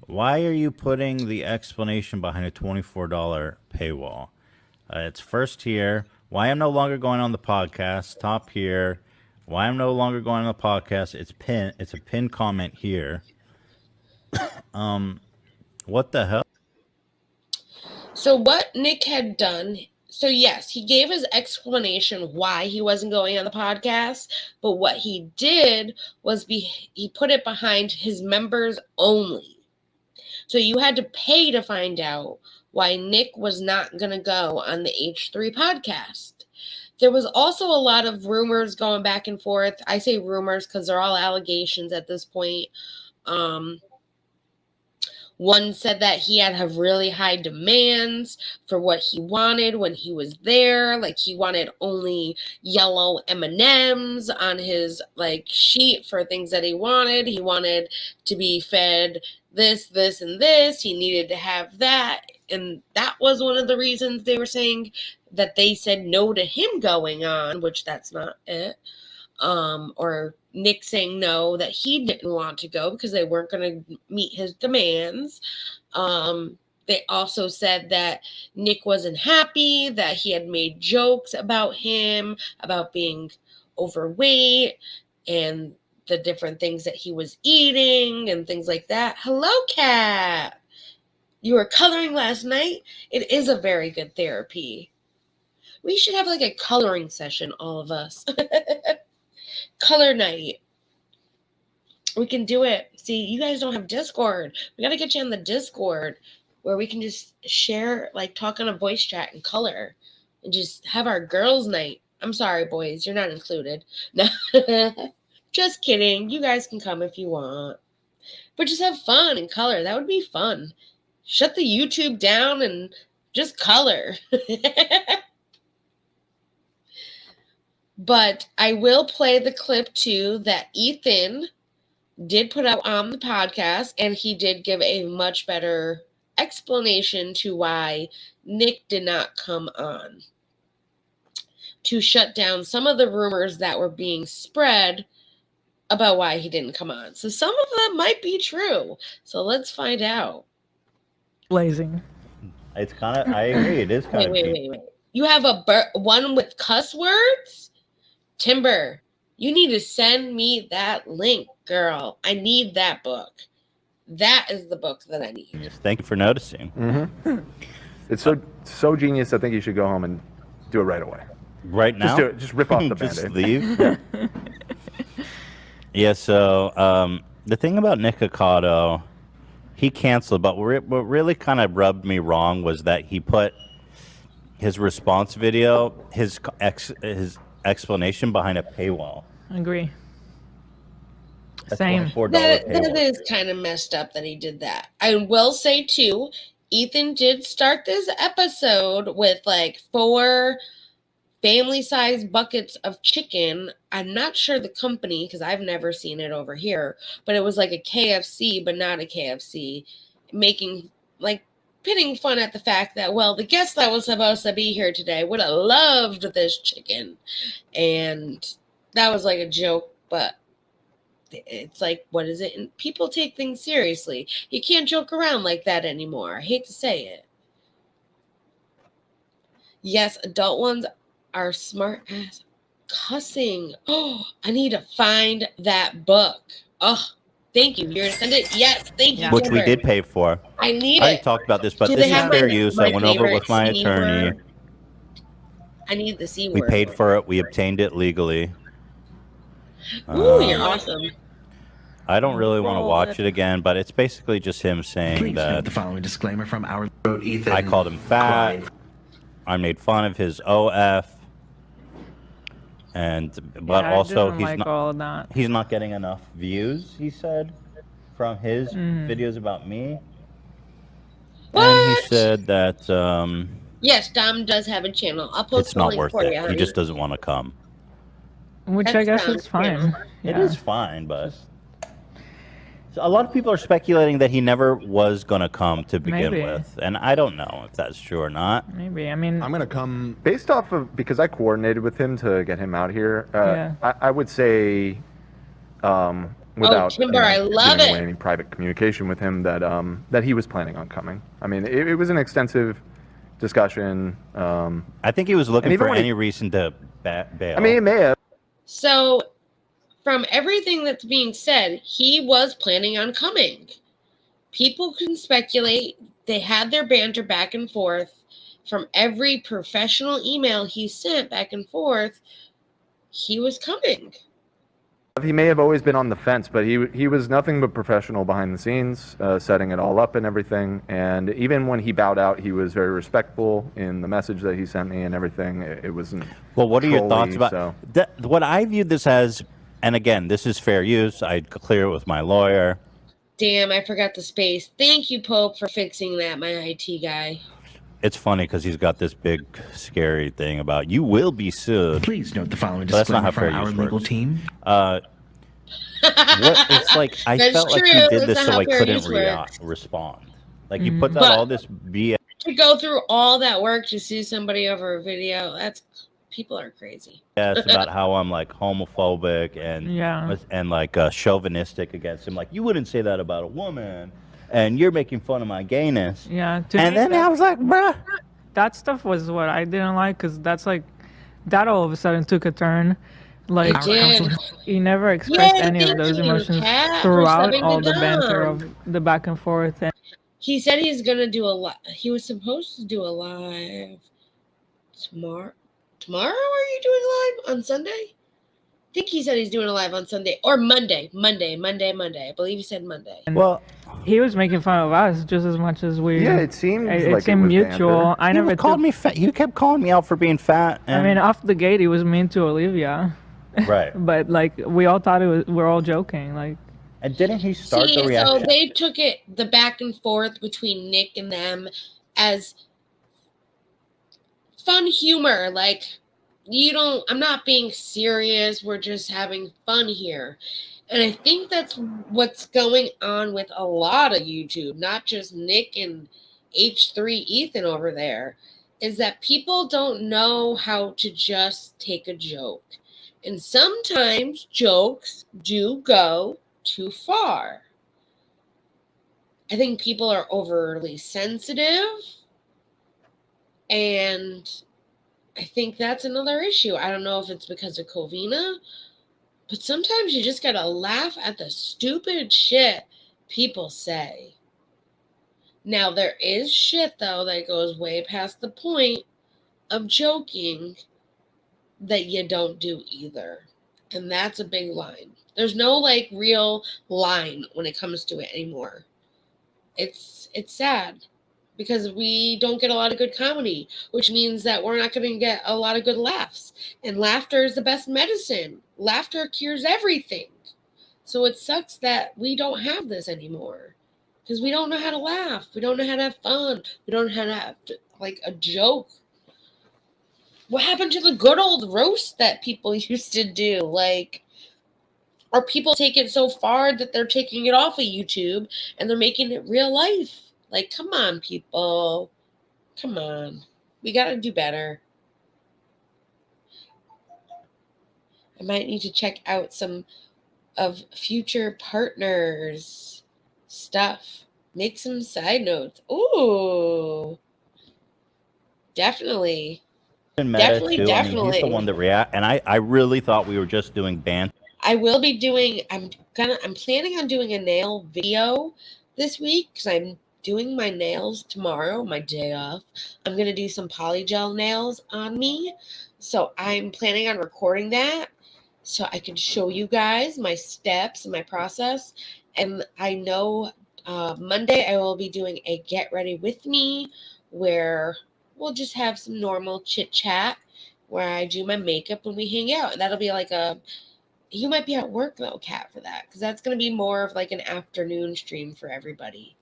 why are you putting the explanation behind a $24 paywall? It's first here. Why I'm no longer going on the podcast. Top here. Why I'm no longer going on the podcast. It's a pinned comment here. What the hell? So what Nick had done, so yes, he gave his explanation why he wasn't going on the podcast, but what he did was he put it behind his members only. So you had to pay to find out why Nick was not going to go on the H3 podcast. There was also a lot of rumors going back and forth. I say rumors because they're all allegations at this point. One said that he had really high demands for what he wanted when he was there. Like he wanted only yellow M&Ms on his sheet for things that he wanted. He wanted to be fed this, this, and this. He needed to have that. And that was one of the reasons they were saying that they said no to him going on, which that's not it. or Nick saying no, that he didn't want to go because they weren't going to meet his demands. They also said that Nick wasn't happy, that he had made jokes about him, about being overweight and the different things that he was eating and things like that. Hello, Cat. You were coloring last night? It is a very good therapy. We should have like a coloring session, all of us. Color night. We can do it. See, you guys don't have Discord. We got to get you on the Discord where we can just share, like talk on a voice chat and color and just have our girls' night. I'm sorry, boys. You're not included. No, just kidding. You guys can come if you want. But just have fun and color. That would be fun. Shut the YouTube down and just color. But I will play the clip too that Ethan did put up on the podcast, and he did give a much better explanation to why Nick did not come on, to shut down some of the rumors that were being spread about why he didn't come on. So some of them might be true. So let's find out. Blazing. It's kind of, I agree, it is kind of. Wait. You have one with cuss words? Timber, you need to send me that link, girl. I need that book. That is the book that I need. Yes, thank you for noticing. Mm-hmm. It's so genius. I think you should go home and do it right away. Right now? Just do it. Just rip off the Just Band-Aid. leave? Yeah. Yeah, so the thing about Nick Avocado, he canceled, but what really kind of rubbed me wrong was that he put his response video, his explanation behind a paywall. I agree. That's Same. $24 That paywall. is kind of messed up that he did that. I will say, too, Ethan did start this episode with like 4 family-sized buckets of chicken. I'm not sure the company because I've never seen it over here, but it was like a KFC, but not a KFC, making like pitting fun at the fact that, well, the guest that was supposed to be here today would have loved this chicken. And that was like a joke, but it's like, what is it? And people take things seriously. You can't joke around like that anymore. I hate to say it. Yes, adult ones are smart as cussing. Oh, I need to find that book. Oh, thank you. You're going to send it? Yes, thank you. Which we did pay for. I need I already it. talked about this, but Do this they is have fair my- use. my I went over favorite with my C attorney. word? I need the C We word. paid for it. We obtained it legally. Ooh, you're awesome. I don't really want to watch it again, but it's basically just him saying Please that note the following disclaimer from our Ethan. I called him fat. Klein. I made fun of his OF. But I also didn't like all of that. he's not getting enough views, he said, from his videos about me. And he said that Yes, Dom does have a channel. I'll post it's the not link worth for you, it. He honey. just doesn't want to come. Which That I guess sounds is fine. It Yeah. is fine, but so a lot of people are speculating that he never was going to come to begin Maybe. with, and I don't know if that's true or not. Maybe. I mean, I'm gonna come based off of, because I coordinated with him to get him out here. Yeah. I would say, without Timber, I love giving away it. any private communication with him, that he was planning on coming. I mean, it was an extensive discussion. I think he was looking and even for when he- any reason to bail. I mean, it may have. So, from everything that's being said, he was planning on coming. People can speculate. They had their banter back and forth. From every professional email he sent back and forth, he was coming. He may have always been on the fence, but he was nothing but professional behind the scenes, setting it all up and everything. And even when he bowed out, he was very respectful in the message that he sent me and everything. It wasn't. Well, what are your thoughts trolly, about so. what I viewed this as? And again, this is fair use. I'd clear it with my lawyer. Damn, I forgot the space. Thank you, Pope, for fixing that, my IT guy. It's funny because he's got this big, scary thing about you will be sued. Please note the following But that's not how disclaimer fair from our use legal works. team. It's like I That's felt like true. he did That's this not so how I fair couldn't use works. respond. Like he puts out But- all this BS. To go through all that work to sue somebody over a video, that's People are crazy. Yes, about how I'm like homophobic and like chauvinistic against him. Like, you wouldn't say that about a woman, and you're making fun of my gayness. Yeah. And then I was like, bruh. That stuff was what I didn't like, because that's like, that all of a sudden took a turn. Like, It did. he never expressed any of thank those you, emotions Kat, for throughout stepping all it the banter down. of the back and forth. And He said he's gonna do a live. He was supposed to do a live tomorrow. Tomorrow, are you doing live on Sunday? I think he said he's doing a live on Sunday or Monday. I believe he said Monday. Well, he was making fun of us just as much as we. Yeah, it seemed It like it seemed was mutual. banter. I never called me fat. You kept calling me out for being fat. I mean, off the gate, he was mean to Olivia. Right. But like, we all thought we're all joking. Like, and didn't he start See, the reaction? so they took the back and forth between Nick and them as fun humor. Like, I'm not being serious. We're just having fun here. And I think that's what's going on with a lot of YouTube, not just Nick and H3 Ethan over there, is that people don't know how to just take a joke. And sometimes jokes do go too far. I think people are overly sensitive, and I think that's another issue. I don't know if it's because of Covina, but sometimes you just gotta laugh at the stupid shit people say. Now, there is shit, though, that goes way past the point of joking that you don't do either. And that's a big line. There's no, like, real line when it comes to it anymore. It's sad. Because we don't get a lot of good comedy, which means that we're not going to get a lot of good laughs. And laughter is the best medicine. Laughter cures everything. So it sucks that we don't have this anymore. Because we don't know how to laugh. We don't know how to have fun. We don't know how to have, like, a joke. What happened to the good old roast that people used to do? Like, or people take it so far that they're taking it off of YouTube and they're making it real life. Like, come on, people. Come on. We got to do better. I might need to check out some of future partners' stuff. Make some side notes. Ooh. Definitely. Definitely. I mean, he's the one that react, and I really thought we were just doing banter. I will be doing, I'm planning on doing a nail video this week because I'm doing my nails tomorrow, my day off. I'm going to do some polygel nails on me. So I'm planning on recording that so I can show you guys my steps and my process. And I know Monday I will be doing a get ready with me where we'll just have some normal chit chat where I do my makeup and we hang out. And that'll be like you might be at work though, Kat, for that, because that's going to be more of like an afternoon stream for everybody.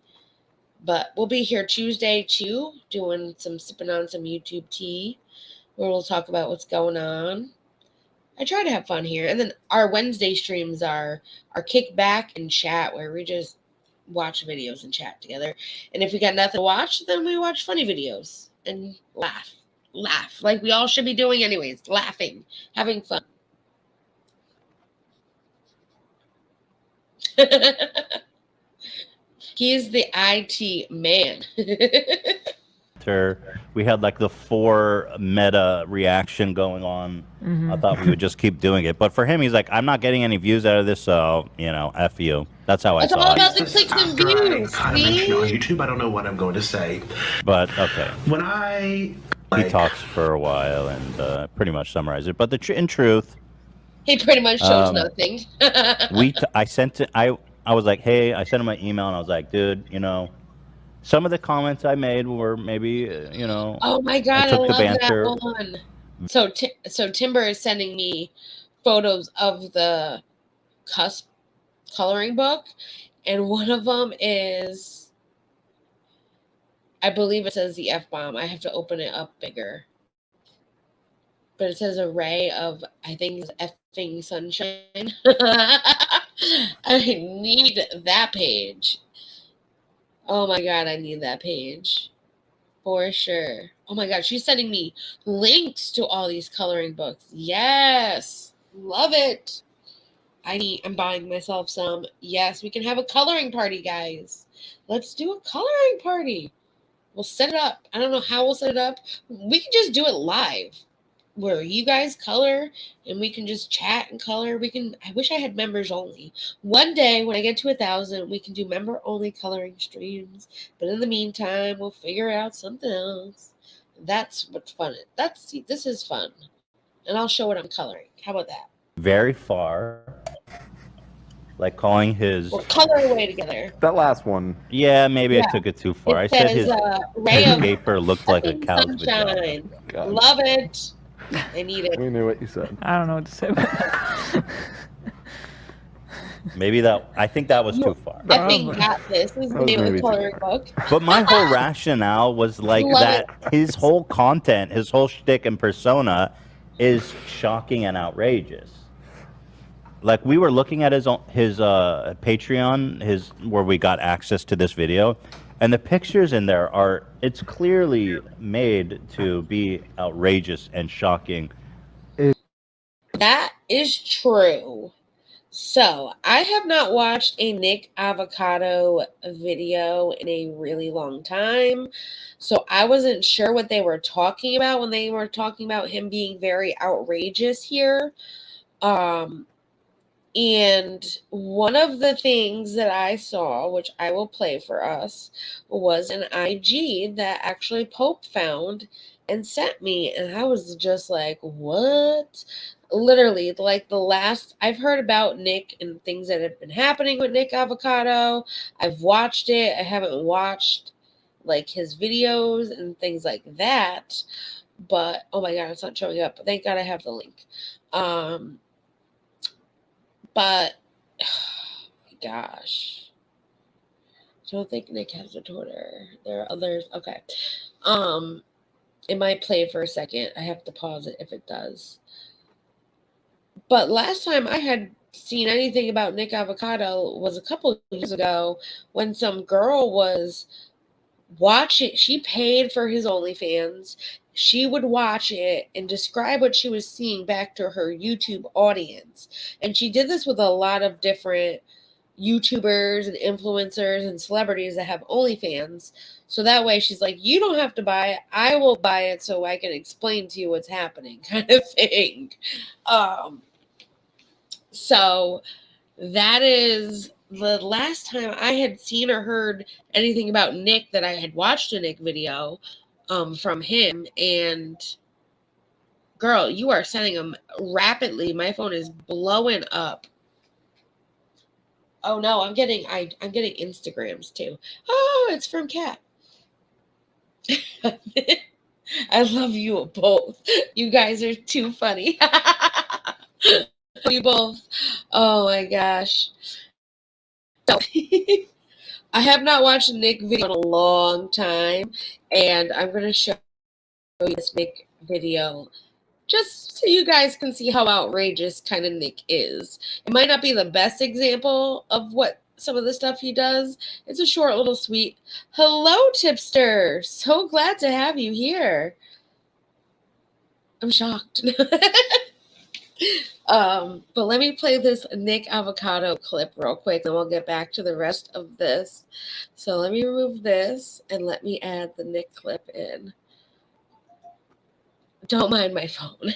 But we'll be here Tuesday too, sipping on some YouTube tea, where we'll talk about what's going on. I try to have fun here. And then our Wednesday streams are our kickback and chat, where we just watch videos and chat together. And if we got nothing to watch, then we watch funny videos and laugh. Like we all should be doing anyways, laughing, having fun. He is the IT man. We had like the 4 meta reaction going on. I thought we would just keep doing it. But for him, he's like, I'm not getting any views out of this, so, F you. That's how I saw it. It's all about the clicks and views. On YouTube, I don't know what I'm going to say. But, okay. When I... He talks for a while and pretty much summarizes it. But in truth... He pretty much shows nothing. I was like, hey, I sent him my email and I was like, dude, some of the comments I made were maybe, Oh my God, I love that one. So Timber is sending me photos of the cusp coloring book, and one of them is, I believe it says the F-bomb. I have to open it up bigger. But it says array of, I think it's effing sunshine. I need that page. Oh my God, I need that page. For sure. Oh my God, she's sending me links to all these coloring books. Yes, love it. I'm buying myself some. Yes, we can have a coloring party, guys. Let's do a coloring party. We'll set it up. I don't know how we'll set it up. We can just do it live, where you guys color and we can just chat and color. I wish I had members only. One day when I get to 1,000, we can do member only coloring streams. But in the meantime, we'll figure out something else. That's what's fun. This is fun. And I'll show what I'm coloring. How about that? Very far. Like calling his... We'll color away together. That last one. Yeah, maybe I took it too far. I said his paper looked like a cow's vagina. Sunshine. Love it. I need it. We knew what you said. I don't know what to say about that. Maybe I think that was too far. I think this is the name of the coloring book. But my whole rationale was like his whole content, his whole shtick and persona is shocking and outrageous. Like we were looking at his Patreon, where we got access to this video, and the pictures in there it's clearly made to be outrageous and shocking. That is true. So I have not watched a Nick Avocado video in a really long time. So I wasn't sure what they were talking about when they were talking about him being very outrageous here. And one of the things that I saw, which I will play for us, was an IG that actually Pope found and sent me. And I was just like, what? Literally, like the last I've heard about Nick and things that have been happening with Nick Avocado. I've watched it. I haven't watched like his videos and things like that. But oh my God, it's not showing up. Thank God I have the link. But, oh my gosh, I don't think Nick has a Twitter. There are others. Okay. It might play for a second. I have to pause it if it does. But last time I had seen anything about Nick Avocado was a couple of years ago when some girl was watching. She paid for his OnlyFans. She would watch it and describe what she was seeing back to her YouTube audience. And she did this with a lot of different YouTubers and influencers and celebrities that have OnlyFans. So that way she's like, you don't have to buy it. I will buy it so I can explain to you what's happening, kind of thing. So that is the last time I had seen or heard anything about Nick that I had watched a Nick video from him. And girl, you are sending them rapidly. My phone is blowing up. Oh no, I'm getting Instagrams too. Oh, it's from Kat. I love you both. You guys are too funny. You both. Oh my gosh. So, I have not watched a Nick video in a long time, and I'm going to show you this Nick video just so you guys can see how outrageous kind of Nick is. It might not be the best example of what some of the stuff he does. It's a short little sweet. Hello, Tipster. So glad to have you here. I'm shocked. But let me play this Nick Avocado clip real quick, and we'll get back to the rest of this. So let me remove this and let me add the Nick clip in. Don't mind my phone.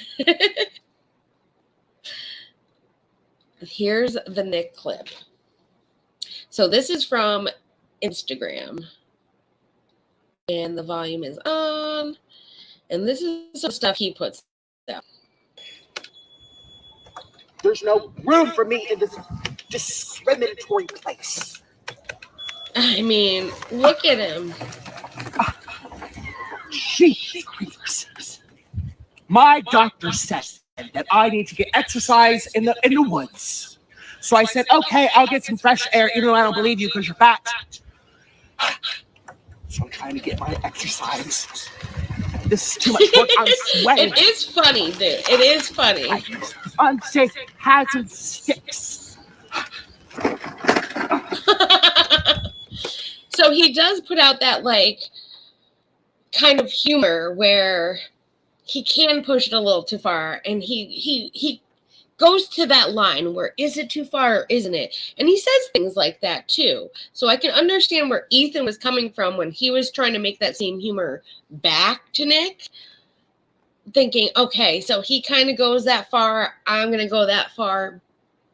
Here's the Nick clip. So this is from Instagram. And the volume is on. And this is some stuff he puts out. There's no room for me in this discriminatory place. I mean, look at him. Jesus. My doctor said that I need to get exercise in the woods. So I said, okay, I'll get some fresh air, even though I don't believe you because you're fat. So I'm trying to get my exercise. This is too much work. I'm sweating. It is funny, dude. It is funny. Unsafe hazard sticks. So he does put out that, like, kind of humor where he can push it a little too far, and he goes to that line where is it too far or isn't it? And he says things like that too. So I can understand where Ethan was coming from when he was trying to make that same humor back to Nick, thinking, okay, so he kind of goes that far, I'm going to go that far.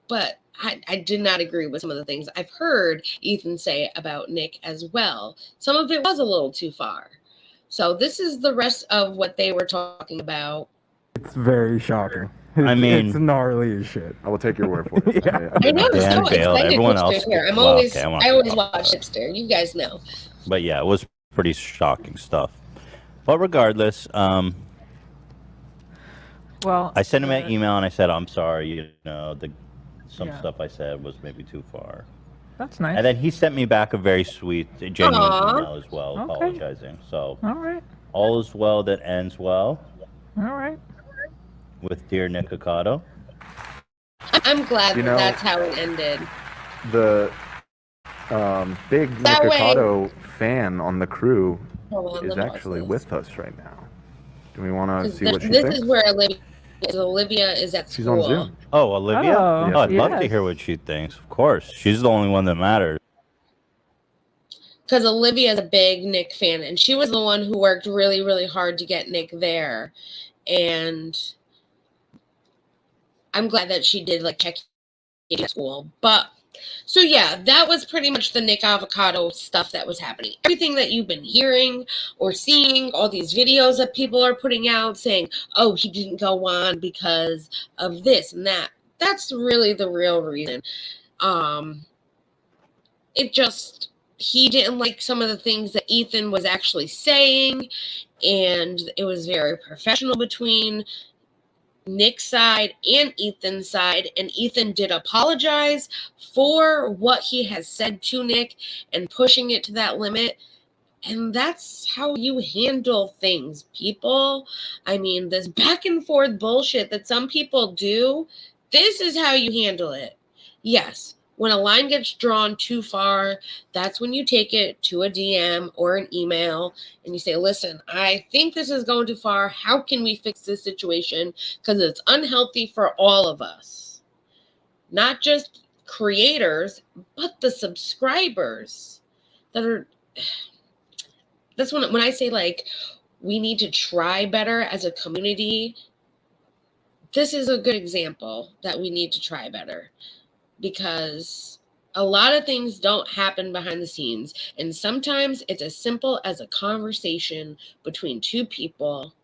But I did not agree with some of the things I've heard Ethan say about Nick as well. Some of it was a little too far. So this is the rest of what they were talking about. It's very shocking. I mean, it's gnarly as shit. I will take your word for it. Yeah. I know, it's so excited. Everyone else. Here. I Well, always okay, watch Hipster. You guys know. But yeah, it was pretty shocking stuff. But regardless, well, I sent him an email and I said, I'm sorry, you know, some Yeah. stuff I said was maybe too far. That's nice. And then he sent me back a very sweet, genuine Aw. email as well, Okay. apologizing. So All right. all is well that ends well All right. with dear Nick Avocado. I'm glad You that know- that's how it ended. The big Nick That way- Avocado fan on the crew Hold on, is let me actually pause with us right now. Do we want to 'Cause see what she this thinks? is where Olivia is at She's school. on Zoom. Oh, Olivia? Oh, I'd love to yes. hear what she thinks. Of course. She's the only one that matters. Because Olivia is a big Nick fan, and she was the one who worked really, really hard to get Nick there. And I'm glad that she did like check in at school. But so yeah, that was pretty much the Nick Avocado stuff that was happening. Everything that you've been hearing or seeing, all these videos that people are putting out saying, oh, he didn't go on because of this and that. That's really the real reason. It just, he didn't like some of the things that Ethan was actually saying, and it was very professional between Nick's side and Ethan's side, and Ethan did apologize for what he has said to Nick and pushing it to that limit. And that's how you handle things, people. I mean, this back and forth bullshit that some people do, this is how you handle it. Yes, when a line gets drawn too far, that's when you take it to a DM or an email and you say, listen, I think this is going too far. How can we fix this situation? Because it's unhealthy for all of us. Not just creators, but the subscribers that are... That's when I say, like, we need to try better as a community. This is a good example that we need to try better, because a lot of things don't happen behind the scenes. And sometimes it's as simple as a conversation between two people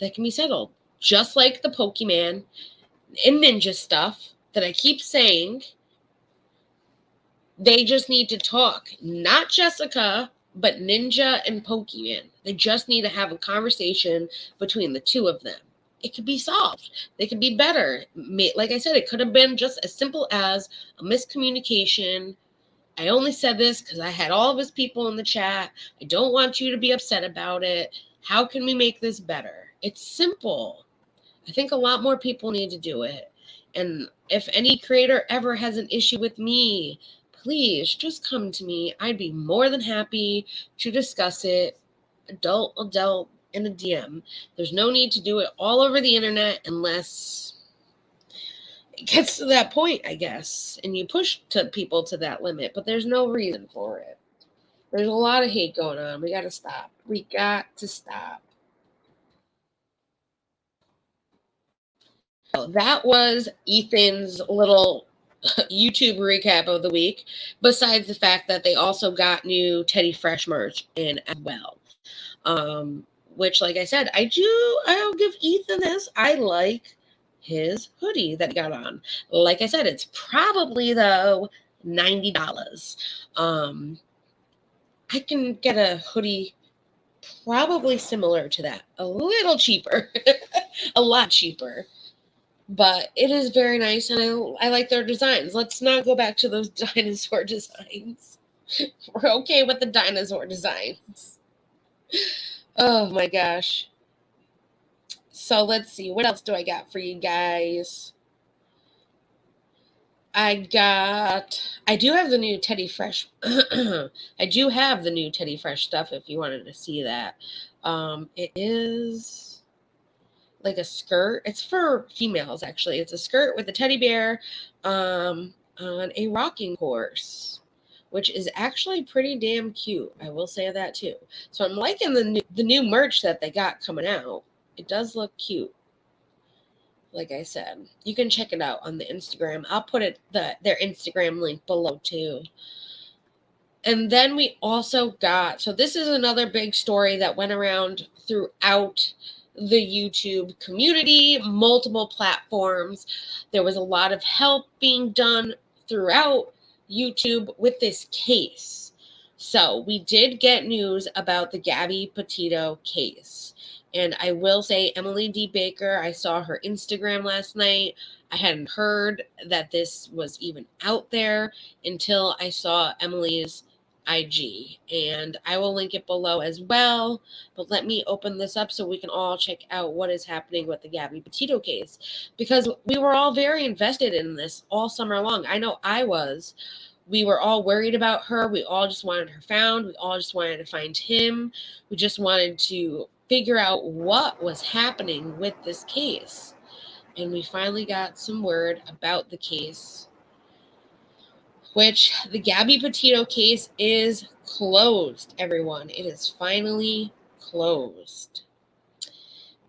that can be settled. Just like the Pokimane and Ninja stuff that I keep saying, they just need to talk. Not Jessica, but Ninja and Pokimane. They just need to have a conversation between the two of them. It could be solved. They could be better. Like I said, it could have been just as simple as a miscommunication. I only said this because I had all of his people in the chat. I don't want you to be upset about it. How can we make this better? It's simple. I think a lot more people need to do it. And if any creator ever has an issue with me, please just come to me. I'd be more than happy to discuss it. Adult in a DM. There's no need to do it all over the internet unless it gets to that point, I guess, and you push people to that limit, but there's no reason for it. There's a lot of hate going on. We got to stop. We got to stop. So that was Ethan's little YouTube recap of the week, besides the fact that they also got new Teddy Fresh merch in as well. Which, like I said, I'll give Ethan this. I like his hoodie that he got on. Like I said, it's probably, though, $90. I can get a hoodie probably similar to that. A little cheaper. A lot cheaper. But it is very nice, and I like their designs. Let's not go back to those dinosaur designs. We're okay with the dinosaur designs. Oh my gosh. So let's see. What else do I got for you guys? I do have the new Teddy Fresh. I do have the new Teddy Fresh stuff if you wanted to see that. It is like a skirt. It's for females, actually. It's a skirt with a teddy bear on a rocking horse, which is actually pretty damn cute. I will say that too. So I'm liking the new merch that they got coming out. It does look cute. Like I said, you can check it out on the Instagram. I'll put their Instagram link below too. And then we also got, so this is another big story that went around throughout the YouTube community, multiple platforms. There was a lot of help being done throughout YouTube with this case. So we did get news about the Gabby Petito case. And I will say, Emily D. Baker, I saw her Instagram last night. I hadn't heard that this was even out there until I saw Emily's IG. And I will link it below as well. But let me open this up so we can all check out what is happening with the Gabby Petito case. Because we were all very invested in this all summer long. I know I was. We were all worried about her. We all just wanted her found. We all just wanted to find him. We just wanted to figure out what was happening with this case. And we finally got some word about the case, which the Gabby Petito case is closed, everyone. It is finally closed.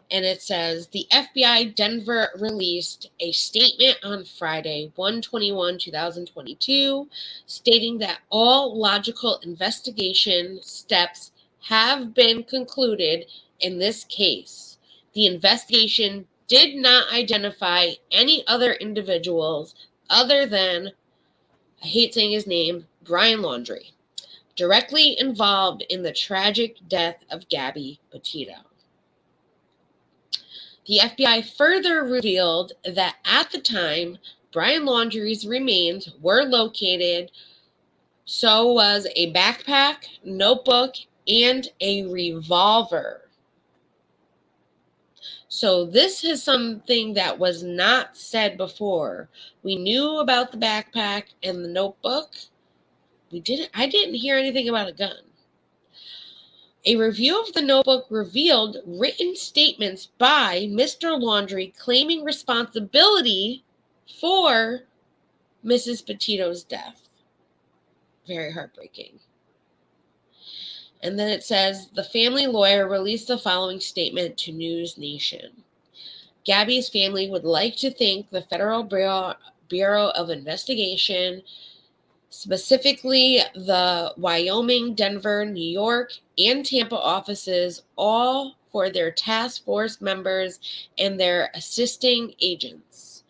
And it says, the FBI Denver released a statement on Friday, 1/21/2022, stating that all logical investigation steps have been concluded in this case. The investigation did not identify any other individuals other than, I hate saying his name, Brian Laundrie, directly involved in the tragic death of Gabby Petito. The FBI further revealed that at the time Brian Laundrie's remains were located, so was a backpack, notebook, and a revolver. So this is something that was not said before. We knew about the backpack and the notebook. I didn't hear anything about a gun. A review of the notebook revealed written statements by Mr. Laundrie claiming responsibility for Mrs. Petito's death. Very heartbreaking. And then it says, the family lawyer released the following statement to News Nation. Gabby's family would like to thank the Federal Bureau of Investigation, specifically the Wyoming, Denver, New York, and Tampa offices, all for their task force members and their assisting agents.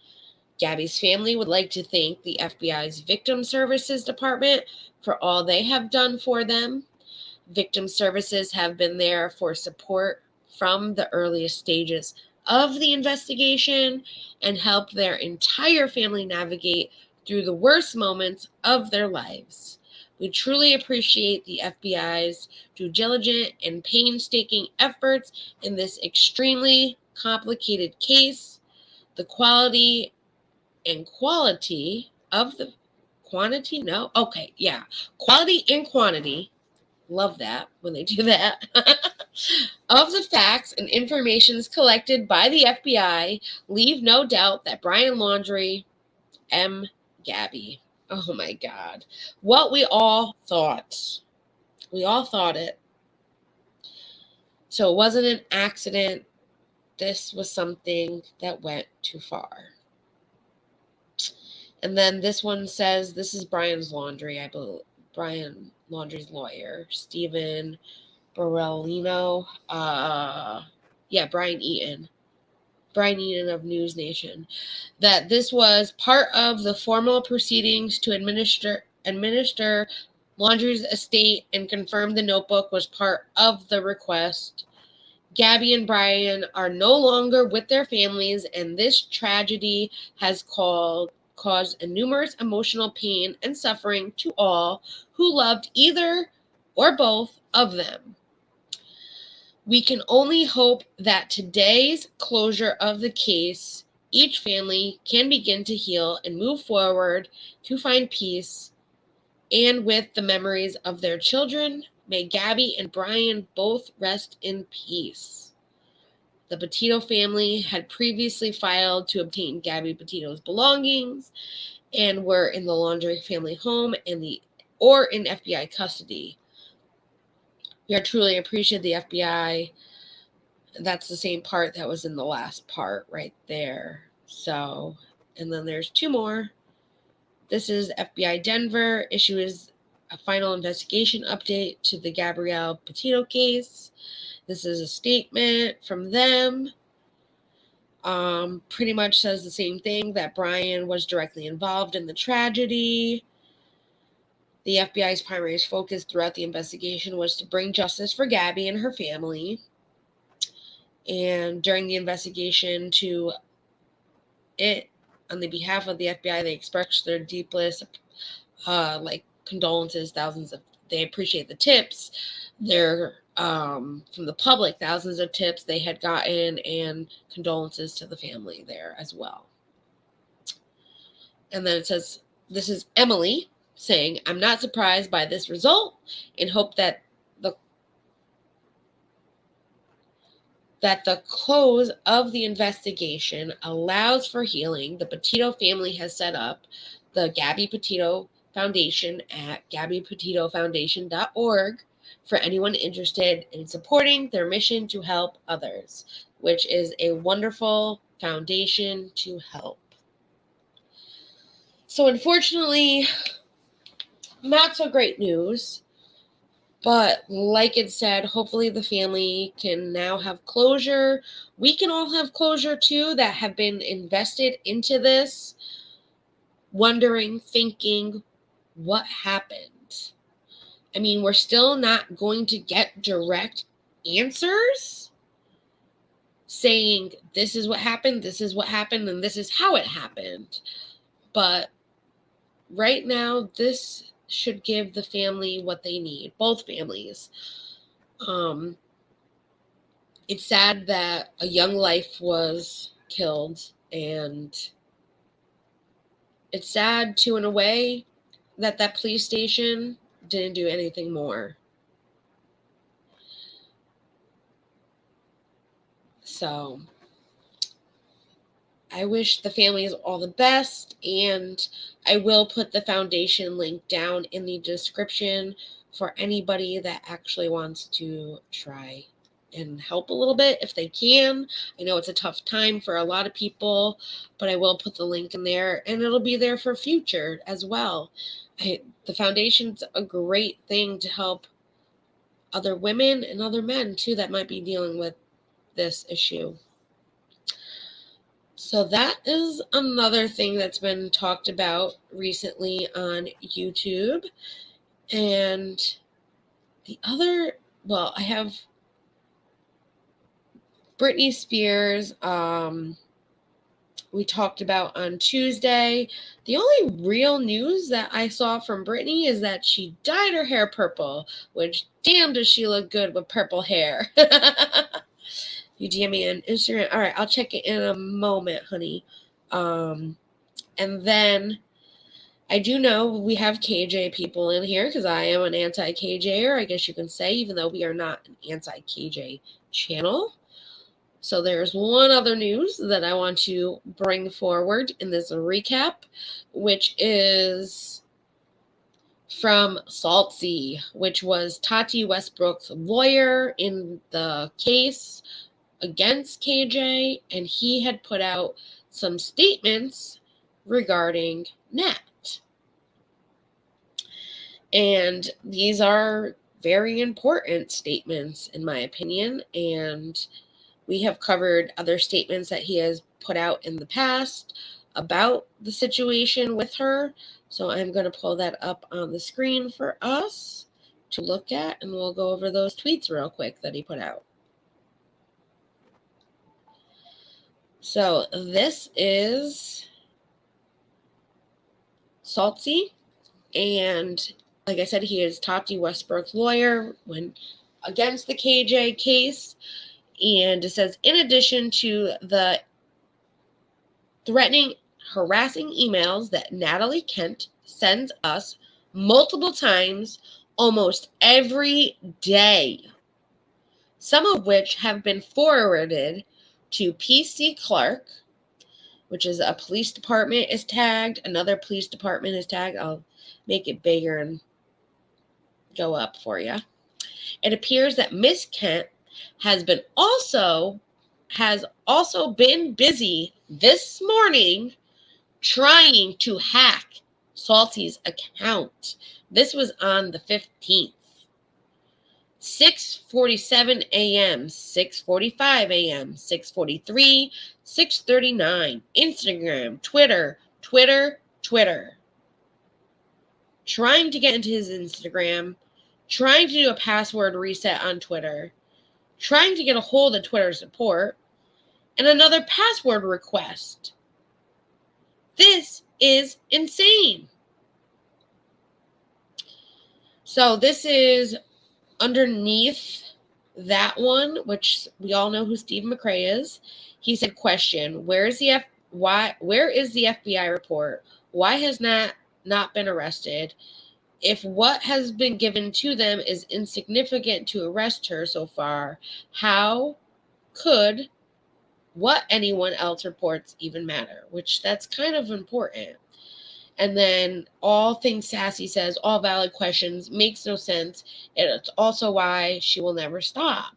Gabby's family would like to thank the FBI's Victim Services Department for all they have done for them. Victim Services have been there for support from the earliest stages of the investigation and helped their entire family navigate through the worst moments of their lives. We truly appreciate the FBI's due diligent and painstaking efforts in this extremely complicated case. The quality and quantity, love that when they do that, of the facts and information collected by the FBI leave no doubt that Brian Laundrie, M. Gabby. Oh my God. What we all thought. We all thought it. So it wasn't an accident. This was something that went too far. And then this one says, this is Brian's Laundrie, I believe. Brian Laundrie's lawyer, Stephen Borellino. Brian Eaton of News Nation, that this was part of the formal proceedings to administer Laundrie's estate and confirm the notebook was part of the request. Gabby and Brian are no longer with their families, and this tragedy has caused numerous emotional pain and suffering to all who loved either or both of them. We can only hope that today's closure of the case, each family can begin to heal and move forward to find peace, and with the memories of their children, May Gabby and Brian both rest in peace. The Petito family had previously filed to obtain Gabby Petito's belongings and were in the Laundrie family home in FBI custody. We are truly appreciative of the FBI. That's the same part that was in the last part right there. So, and then there's two more. This is FBI Denver issues a final investigation update to the Gabrielle Petito case. This is a statement from them. Pretty much says the same thing, that Brian was directly involved in the tragedy. The FBI's primary focus throughout the investigation was to bring justice for Gabby and her family. And during the investigation on the behalf of the FBI, they expressed their deepest condolences. They appreciate the tips. From the public, thousands of tips they had gotten, and condolences to the family there as well. And then it says, this is Emily saying, I'm not surprised by this result and hope that the close of the investigation allows for healing. The Petito family has set up the Gabby Petito Foundation at gabbypetitofoundation.org for anyone interested in supporting their mission to help others, which is a wonderful foundation to help. So unfortunately, not so great news, but like it said, hopefully the family can now have closure. We can all have closure too, that have been invested into this, wondering, thinking, what happened? I mean, we're still not going to get direct answers saying this is what happened, and this is how it happened. But right now, this should give the family what they need, both families. It's sad that a young life was killed, and it's sad too, in a way, that police station didn't do anything more. So I wish the families all the best, and I will put the foundation link down in the description for anybody that actually wants to try and help a little bit if they can. I know it's a tough time for a lot of people, but I will put the link in there, and it'll be there for future as well. The foundation's a great thing to help other women and other men too that might be dealing with this issue. So that is another thing that's been talked about recently on YouTube. And the other, well, I have Britney Spears, we talked about on Tuesday. The only real news that I saw from Britney is that she dyed her hair purple, which damn does she look good with purple hair. You DM me on Instagram. All right, I'll check it in a moment, honey. And then I do know we have KJ people in here because I am an anti-KJer, I guess you can say, even though we are not an anti-KJ channel. So there's one other news that I want to bring forward in this recap, which is from Saltz, which was Tati Westbrooks' lawyer in the case against KJ, and he had put out some statements regarding Nat. And these are very important statements, in my opinion, and we have covered other statements that he has put out in the past about the situation with her. So I'm going to pull that up on the screen for us to look at, and we'll go over those tweets real quick that he put out. So this is Saltz, and like I said, he is Tati Westbrook's lawyer against the KJ case. And it says, in addition to the threatening, harassing emails that Natalie Kent sends us multiple times, almost every day, some of which have been forwarded to PC Clark, which is a police department is tagged. Another police department is tagged. I'll make it bigger and go up for you. It appears that Miss Kent has also been busy this morning trying to hack Salty's account. This was on the 15th. 6:47 a.m., 6:45 a.m., 6:43, 6:39. Instagram, Twitter. Trying to get into his Instagram, trying to do a password reset on Twitter, trying to get a hold of Twitter support, and another password request. This is insane. So this is underneath that one, which we all know who Steve McRae is. He said, question, where is the FBI report? Why has not been arrested? If what has been given to them is insignificant to arrest her so far, how could what anyone else reports even matter? Which that's kind of important. And then all things Sassy says, all valid questions, makes no sense. It's also why she will never stop.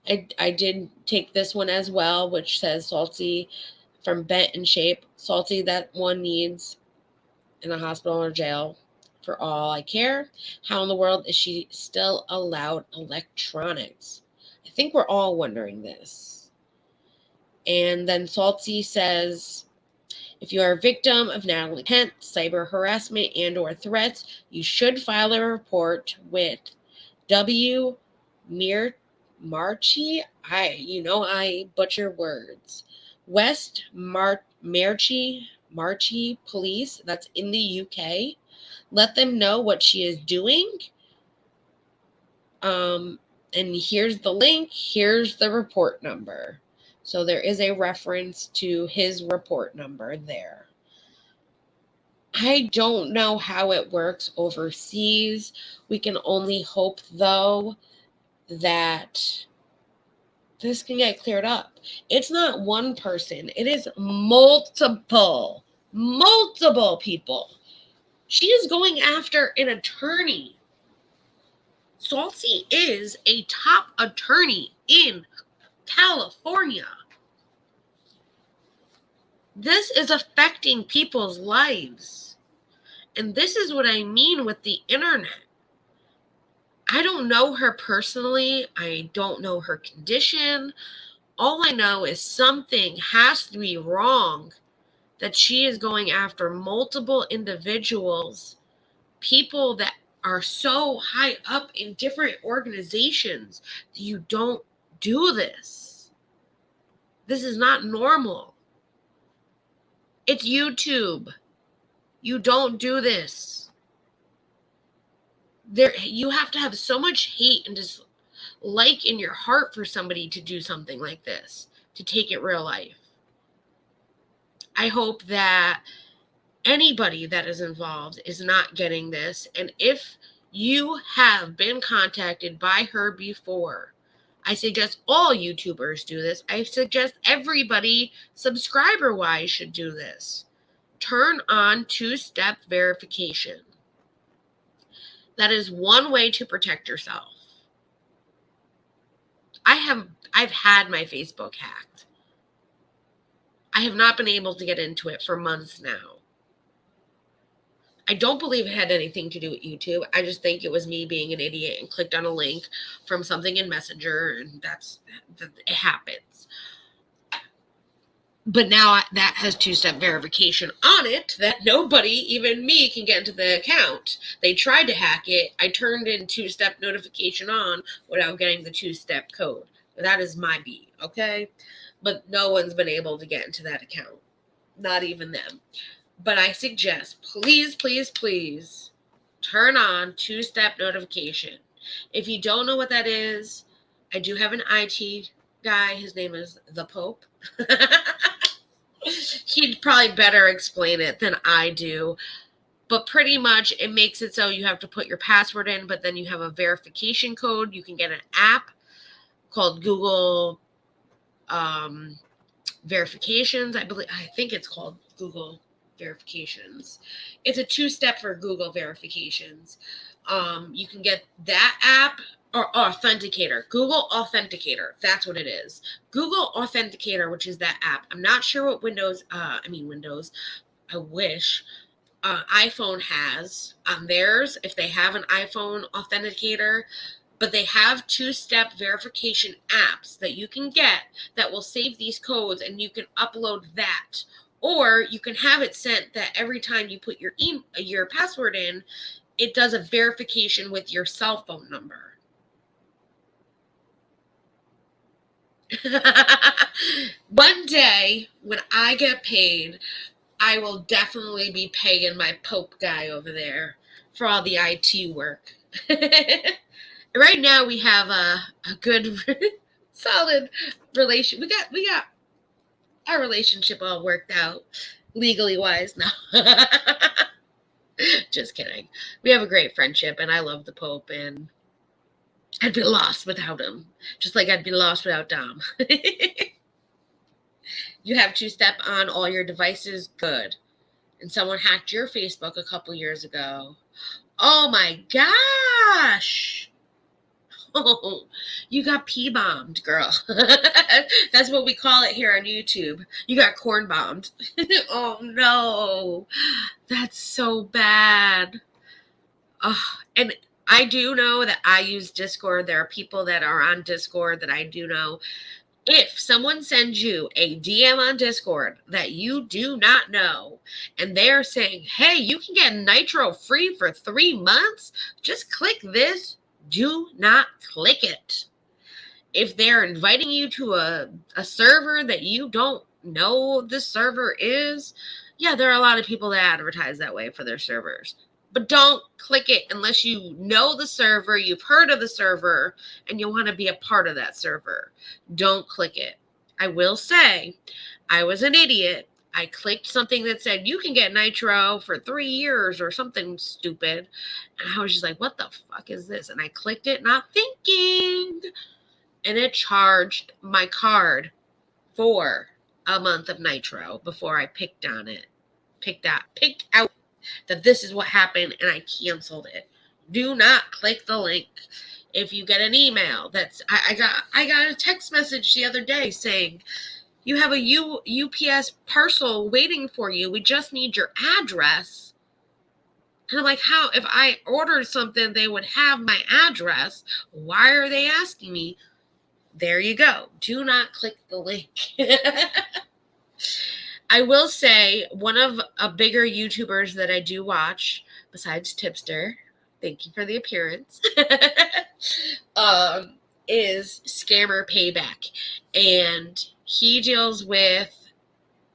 I did take this one as well, which says Salty from Bent and Shape. Salty, that one needs in a hospital or jail for all I care. How in the world is she still allowed electronics? I think we're all wondering this. And then Salty says, if you are a victim of Natalie Kent, cyber harassment and or threats, you should file a report with W. Marchi. I butcher words. West Marchi Police, that's in the UK. Let them know what she is doing. And here's the link. Here's the report number. So there is a reference to his report number there. I don't know how it works overseas. We can only hope, though, that this can get cleared up. It's not one person. It is multiple people. She is going after an attorney. Salty is a top attorney in California. This is affecting people's lives. And this is what I mean with the internet. I don't know her personally. I don't know her condition. All I know is something has to be wrong that she is going after multiple individuals, people that are so high up in different organizations that you don't do this. This is not normal. It's YouTube. You don't do this. You have to have so much hate and dislike in your heart for somebody to do something like this, to take it real life. I hope that anybody that is involved is not getting this. And if you have been contacted by her before, I suggest all YouTubers do this. I suggest everybody subscriber-wise should do this. Turn on two-step verification. That is one way to protect yourself. I've had my Facebook hacked. I have not been able to get into it for months now. I don't believe it had anything to do with YouTube. I just think it was me being an idiot and clicked on a link from something in Messenger, and it happens. But now that has two-step verification on it that nobody, even me, can get into the account. They tried to hack it. I turned in two-step notification on without getting the two-step code. That is my beat, okay? But no one's been able to get into that account. Not even them. But I suggest, please, please, please, turn on two-step notification. If you don't know what that is, I do have an IT guy. His name is the Pope. He'd probably better explain it than I do. But pretty much it makes it so you have to put your password in, but then you have a verification code. You can get an app called Google Verifications. I think it's called Google Verifications. It's a 2-step for Google Verifications. You can get that app or Authenticator. Google Authenticator. That's what it is. Google Authenticator, which is that app. I'm not sure what Windows. I wish. iPhone has on theirs, if they have an iPhone authenticator, but they have 2-step verification apps that you can get that will save these codes, and you can upload that, or you can have it sent that every time you put your password in, it does a verification with your cell phone number. One day when I get paid, I will definitely be paying my Pope guy over there for all the IT work. Right now we have a good, solid relation. We got our relationship all worked out, legally wise. No, just kidding. We have a great friendship, and I love the Pope, and I'd be lost without him, just like I'd be lost without Dom. You have 2-step on all your devices? Good. And someone hacked your Facebook a couple years ago. Oh my gosh. Oh, you got P-bombed, girl. That's what we call it here on YouTube. You got corn bombed. Oh no. That's so bad. And I do know that I use Discord. There are people that are on Discord that I do know. If someone sends you a DM on Discord that you do not know, and they're saying, hey, you can get Nitro free for 3 months, just click this. Do not click it. If they're inviting you to a server that you don't know the server is, yeah, there are a lot of people that advertise that way for their servers. But don't click it unless you know the server, you've heard of the server, and you want to be a part of that server. Don't click it. I will say, I was an idiot. I clicked something that said, you can get Nitro for 3 years or something stupid. And I was just like, what the fuck is this? And I clicked it, not thinking. And it charged my card for a month of Nitro before I picked out that this is what happened, and I canceled it. Do not click the link. If you get an email that's I got a text message the other day saying you have a UPS parcel waiting for you. We just need your address. And I'm like, how? If I ordered something, they would have my address. Why are they asking me? There you go. Do not click the link. I will say one of a bigger YouTubers that I do watch, besides Tipster, thank you for the appearance, is Scammer Payback. And he deals with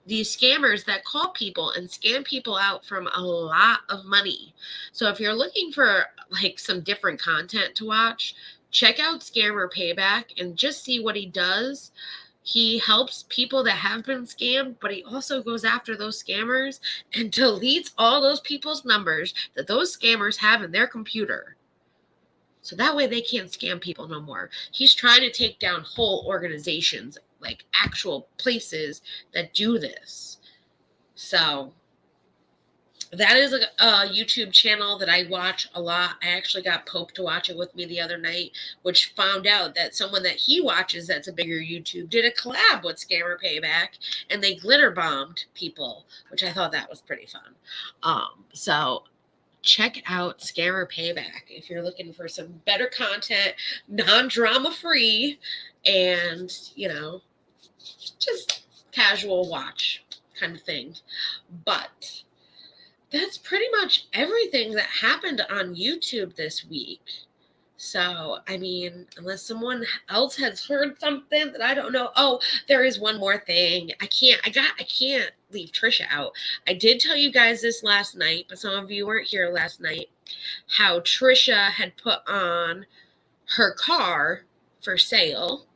these scammers that call people and scam people out from a lot of money. So if you're looking for like some different content to watch, check out Scammer Payback and just see what he does. He helps people that have been scammed, but he also goes after those scammers and deletes all those people's numbers that those scammers have in their computer. So that way they can't scam people no more. He's trying to take down whole organizations, like actual places that do this. So that is a YouTube channel that I watch a lot. I actually got Pope to watch it with me the other night, which found out that someone that he watches that's a bigger YouTube did a collab with Scammer Payback, and they glitter bombed people, which I thought that was pretty fun. So check out Scammer Payback if you're looking for some better content, non-drama free, and, you know, just casual watch kind of thing. But that's pretty much everything that happened on YouTube this week. So, I mean, unless someone else has heard something that I don't know. Oh, there is one more thing. I can't leave Trisha out. I did tell you guys this last night, but some of you weren't here last night, how Trisha had put on her car for sale.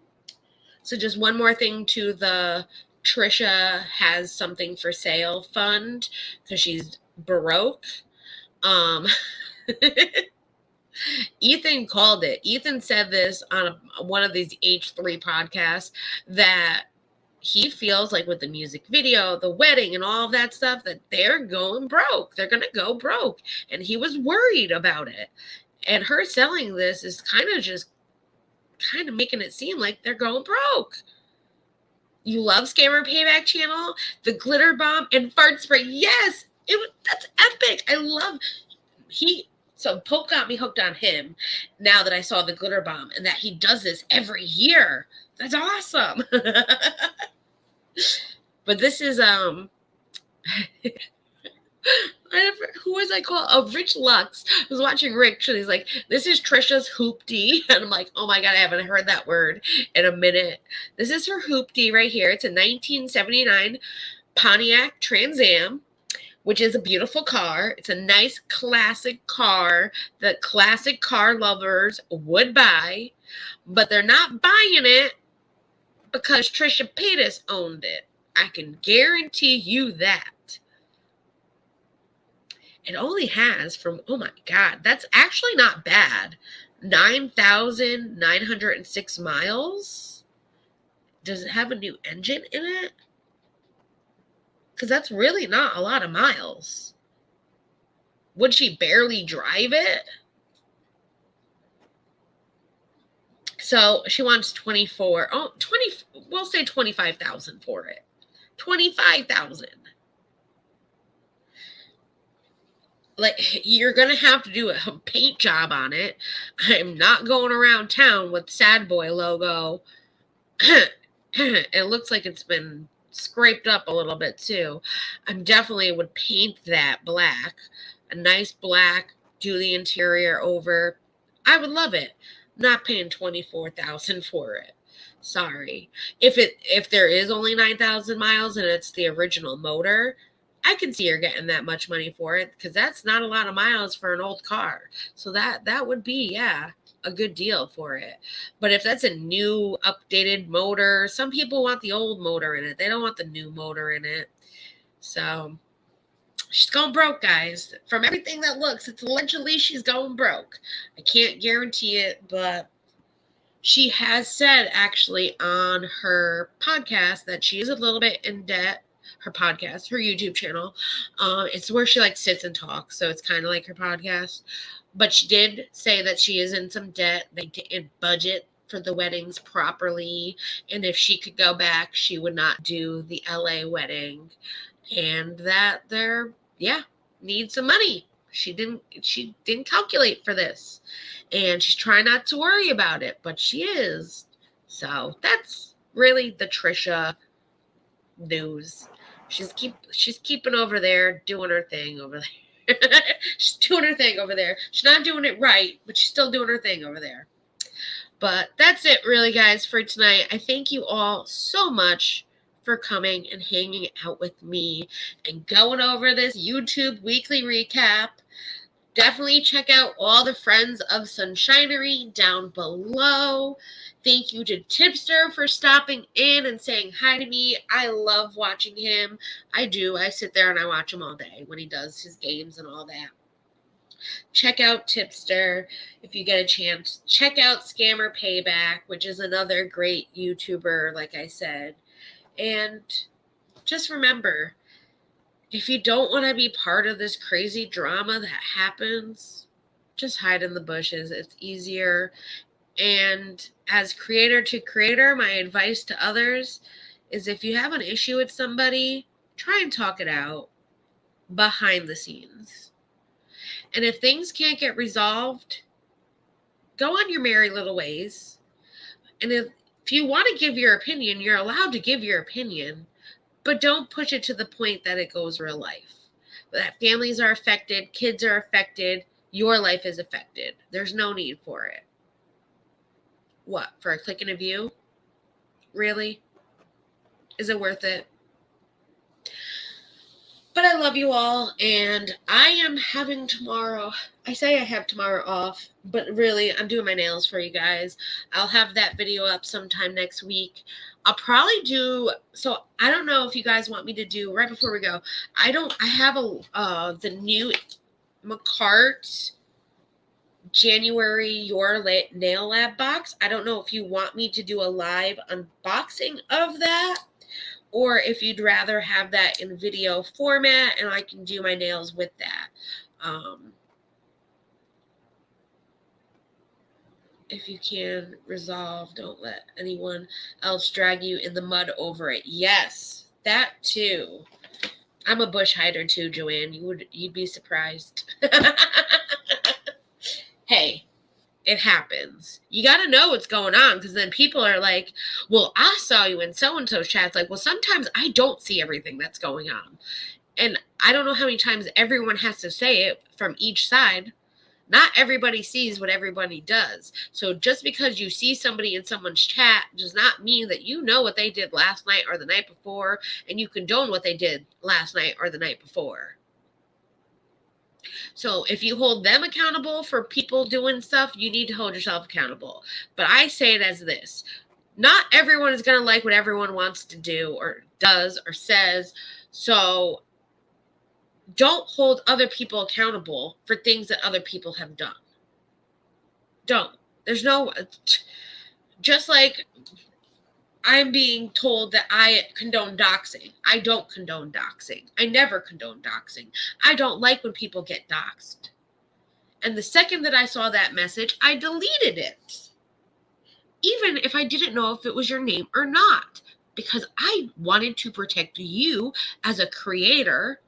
So just one more thing to the Trisha has something for sale fund, because she's Baroque. Ethan called it. Ethan said this on one of these H3 podcasts that he feels like with the music video, the wedding, and all of that stuff, that they're going broke. They're going to go broke. And he was worried about it. And her selling this is kind of making it seem like they're going broke. You love Scammer Payback Channel, the glitter bomb, and fart spray. Yes, that's epic. I love So Poke got me hooked on him now that I saw the glitter bomb and that he does this every year. That's awesome. But this is who was I called? Rich Lux was watching Rick, and he's like, this is Trisha's hoopty. And I'm like, oh my God, I haven't heard that word in a minute. This is her hoopty right here. It's a 1979 Pontiac Trans Am, which is a beautiful car. It's a nice classic car that classic car lovers would buy, but they're not buying it because Trisha Paytas owned it. I can guarantee you that. It only has oh my God, that's actually not bad. 9,906 miles. Does it have a new engine in it? Because that's really not a lot of miles. Would she barely drive it? So she wants 20, we'll say 25,000 for it. 25,000. Like, you're going to have to do a paint job on it. I'm not going around town with Sad Boy logo. It looks like it's been scraped up a little bit too. I definitely would paint that black. A nice black, do the interior over. I would love it. I'm not paying 24,000 for it. Sorry. If there is only 9,000 miles and it's the original motor, I can see her getting that much money for it because that's not a lot of miles for an old car. So that would be, yeah, a good deal for it. But if that's a new updated motor, some people want the old motor in it. They don't want the new motor in it. So she's going broke, guys. From everything that looks, it's allegedly she's going broke. I can't guarantee it, but she has said actually on her podcast that she is a little bit in debt. Her podcast, her YouTube channel. It's where she like sits and talks. So it's kind of like her podcast. But she did say that she is in some debt. They didn't budget for the weddings properly. And if she could go back, she would not do the LA wedding. And that needs some money. She didn't calculate for this. And she's trying not to worry about it, but she is. So that's really the Trisha news. She's keeping over there, doing her thing over there. She's doing her thing over there. She's not doing it right, but she's still doing her thing over there. But that's it really, guys, for tonight. I thank you all so much for coming and hanging out with me and going over this YouTube weekly recap. Definitely check out all the friends of Sunshinery down below. Thank you to Tipster for stopping in and saying hi to me. I love watching him. I do. I sit there and I watch him all day when he does his games and all that. Check out Tipster if you get a chance. Check out Scammer Payback, which is another great YouTuber, like I said. And just remember, if you don't want to be part of this crazy drama that happens, just hide in the bushes. It's easier. And as creator to creator, my advice to others is if you have an issue with somebody, try and talk it out behind the scenes. And if things can't get resolved, go on your merry little ways. And if you want to give your opinion, you're allowed to give your opinion, but don't push it to the point that it goes real life. That families are affected, kids are affected, your life is affected. There's no need for it. What, for a click and a view? Really? Is it worth it? But I love you all, and I am having tomorrow. I say I have tomorrow off, but really, I'm doing my nails for you guys. I'll have that video up sometime next week. I'll probably do, so I don't know if you guys want me to do, right before we go, I have the new McCart January Your Nail Lab box. I don't know if you want me to do a live unboxing of that, or if you'd rather have that in video format and I can do my nails with that. If you can resolve, don't let anyone else drag you in the mud over it. Yes, that too. I'm a bush hider too, Joanne. You'd be surprised. Hey, it happens. You got to know what's going on, because then people are like, well, I saw you in so-and-so's chat. It's like, well, sometimes I don't see everything that's going on. And I don't know how many times everyone has to say it from each side. Not everybody sees what everybody does. So just because you see somebody in someone's chat does not mean that you know what they did last night or the night before, and you condone what they did last night or the night before. So if you hold them accountable for people doing stuff, you need to hold yourself accountable. But I say it as this. Not everyone is going to like what everyone wants to do or does or says. So don't hold other people accountable for things that other people have done. Don't. There's no, just like I'm being told that I condone doxing. I don't condone doxing. I never condone doxing. I don't like when people get doxed. And the second that I saw that message, I deleted it. Even if I didn't know if it was your name or not, because I wanted to protect you as a creator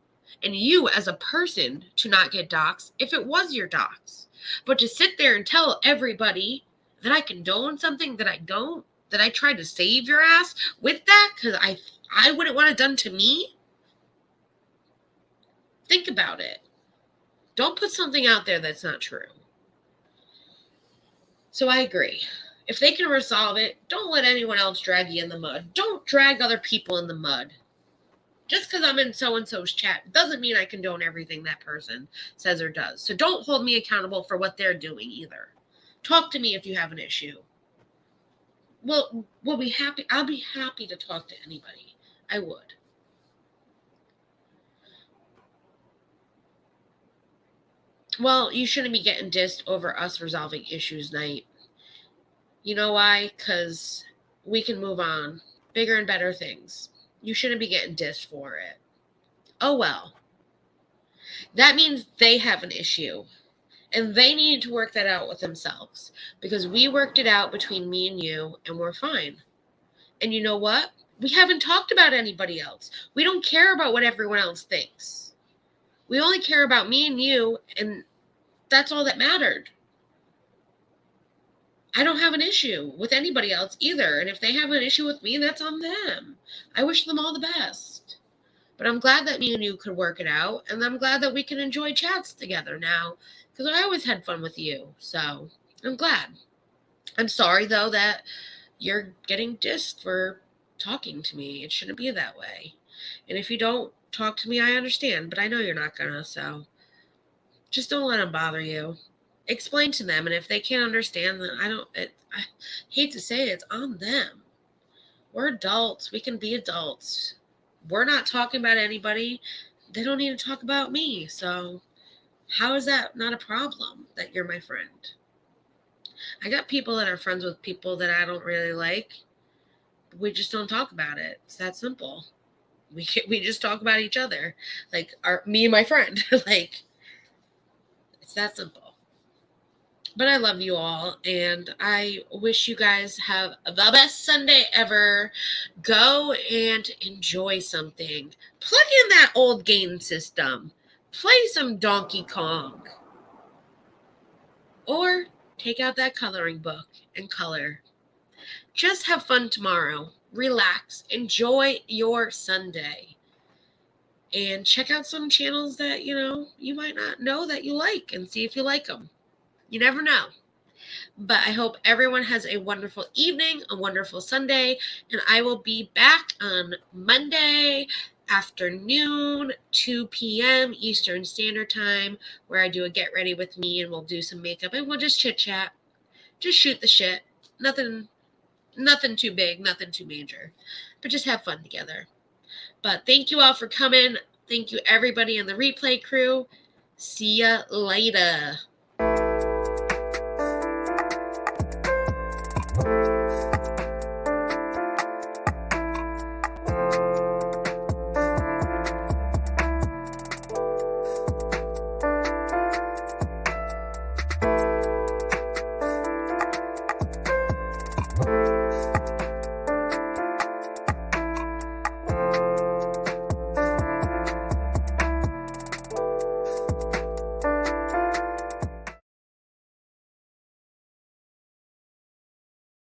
and you as a person to not get doxxed if it was your dox. But to sit there and tell everybody that I condone something that I don't, that I tried to save your ass with that because I wouldn't want it done to me? Think about it. Don't put something out there that's not true. So I agree. If they can resolve it, don't let anyone else drag you in the mud. Don't drag other people in the mud. Just because I'm in so-and-so's chat doesn't mean I condone everything that person says or does. So don't hold me accountable for what they're doing either. Talk to me if you have an issue. We'll be happy. I'll be happy to talk to anybody. I would. Well, you shouldn't be getting dissed over us resolving issues night. You know why? Because we can move on. Bigger and better things. You shouldn't be getting dissed for it. Oh well. That means they have an issue. And they need to work that out with themselves. Because we worked it out between me and you, and we're fine. And you know what? We haven't talked about anybody else. We don't care about what everyone else thinks. We only care about me and you, and that's all that mattered. I don't have an issue with anybody else either. And if they have an issue with me, that's on them. I wish them all the best. But I'm glad that me and you could work it out. And I'm glad that we can enjoy chats together now. Because I always had fun with you. So I'm glad. I'm sorry, though, that you're getting dissed for talking to me. It shouldn't be that way. And if you don't talk to me, I understand. But I know you're not going to. So just don't let them bother you. Explain to them. And if they can't understand, then I hate to say it, it's on them. We're adults. We can be adults. We're not talking about anybody. They don't need to talk about me. So how is that not a problem that you're my friend? I got people that are friends with people that I don't really like. We just don't talk about it. It's that simple. We just talk about each other. Like me and my friend. Like, it's that simple. But I love you all, and I wish you guys have the best Sunday ever. Go and enjoy something. Plug in that old game system. Play some Donkey Kong. Or take out that coloring book and color. Just have fun tomorrow. Relax. Enjoy your Sunday. And check out some channels that, you might not know that you like, and see if you like them. You never know. But I hope everyone has a wonderful evening, a wonderful Sunday, and I will be back on Monday afternoon, 2 p.m. Eastern Standard Time, where I do a get ready with me, and we'll do some makeup, and we'll just chit chat. Just shoot the shit. Nothing too big, nothing too major, but just have fun together. But thank you all for coming. Thank you everybody in the replay crew. See ya later.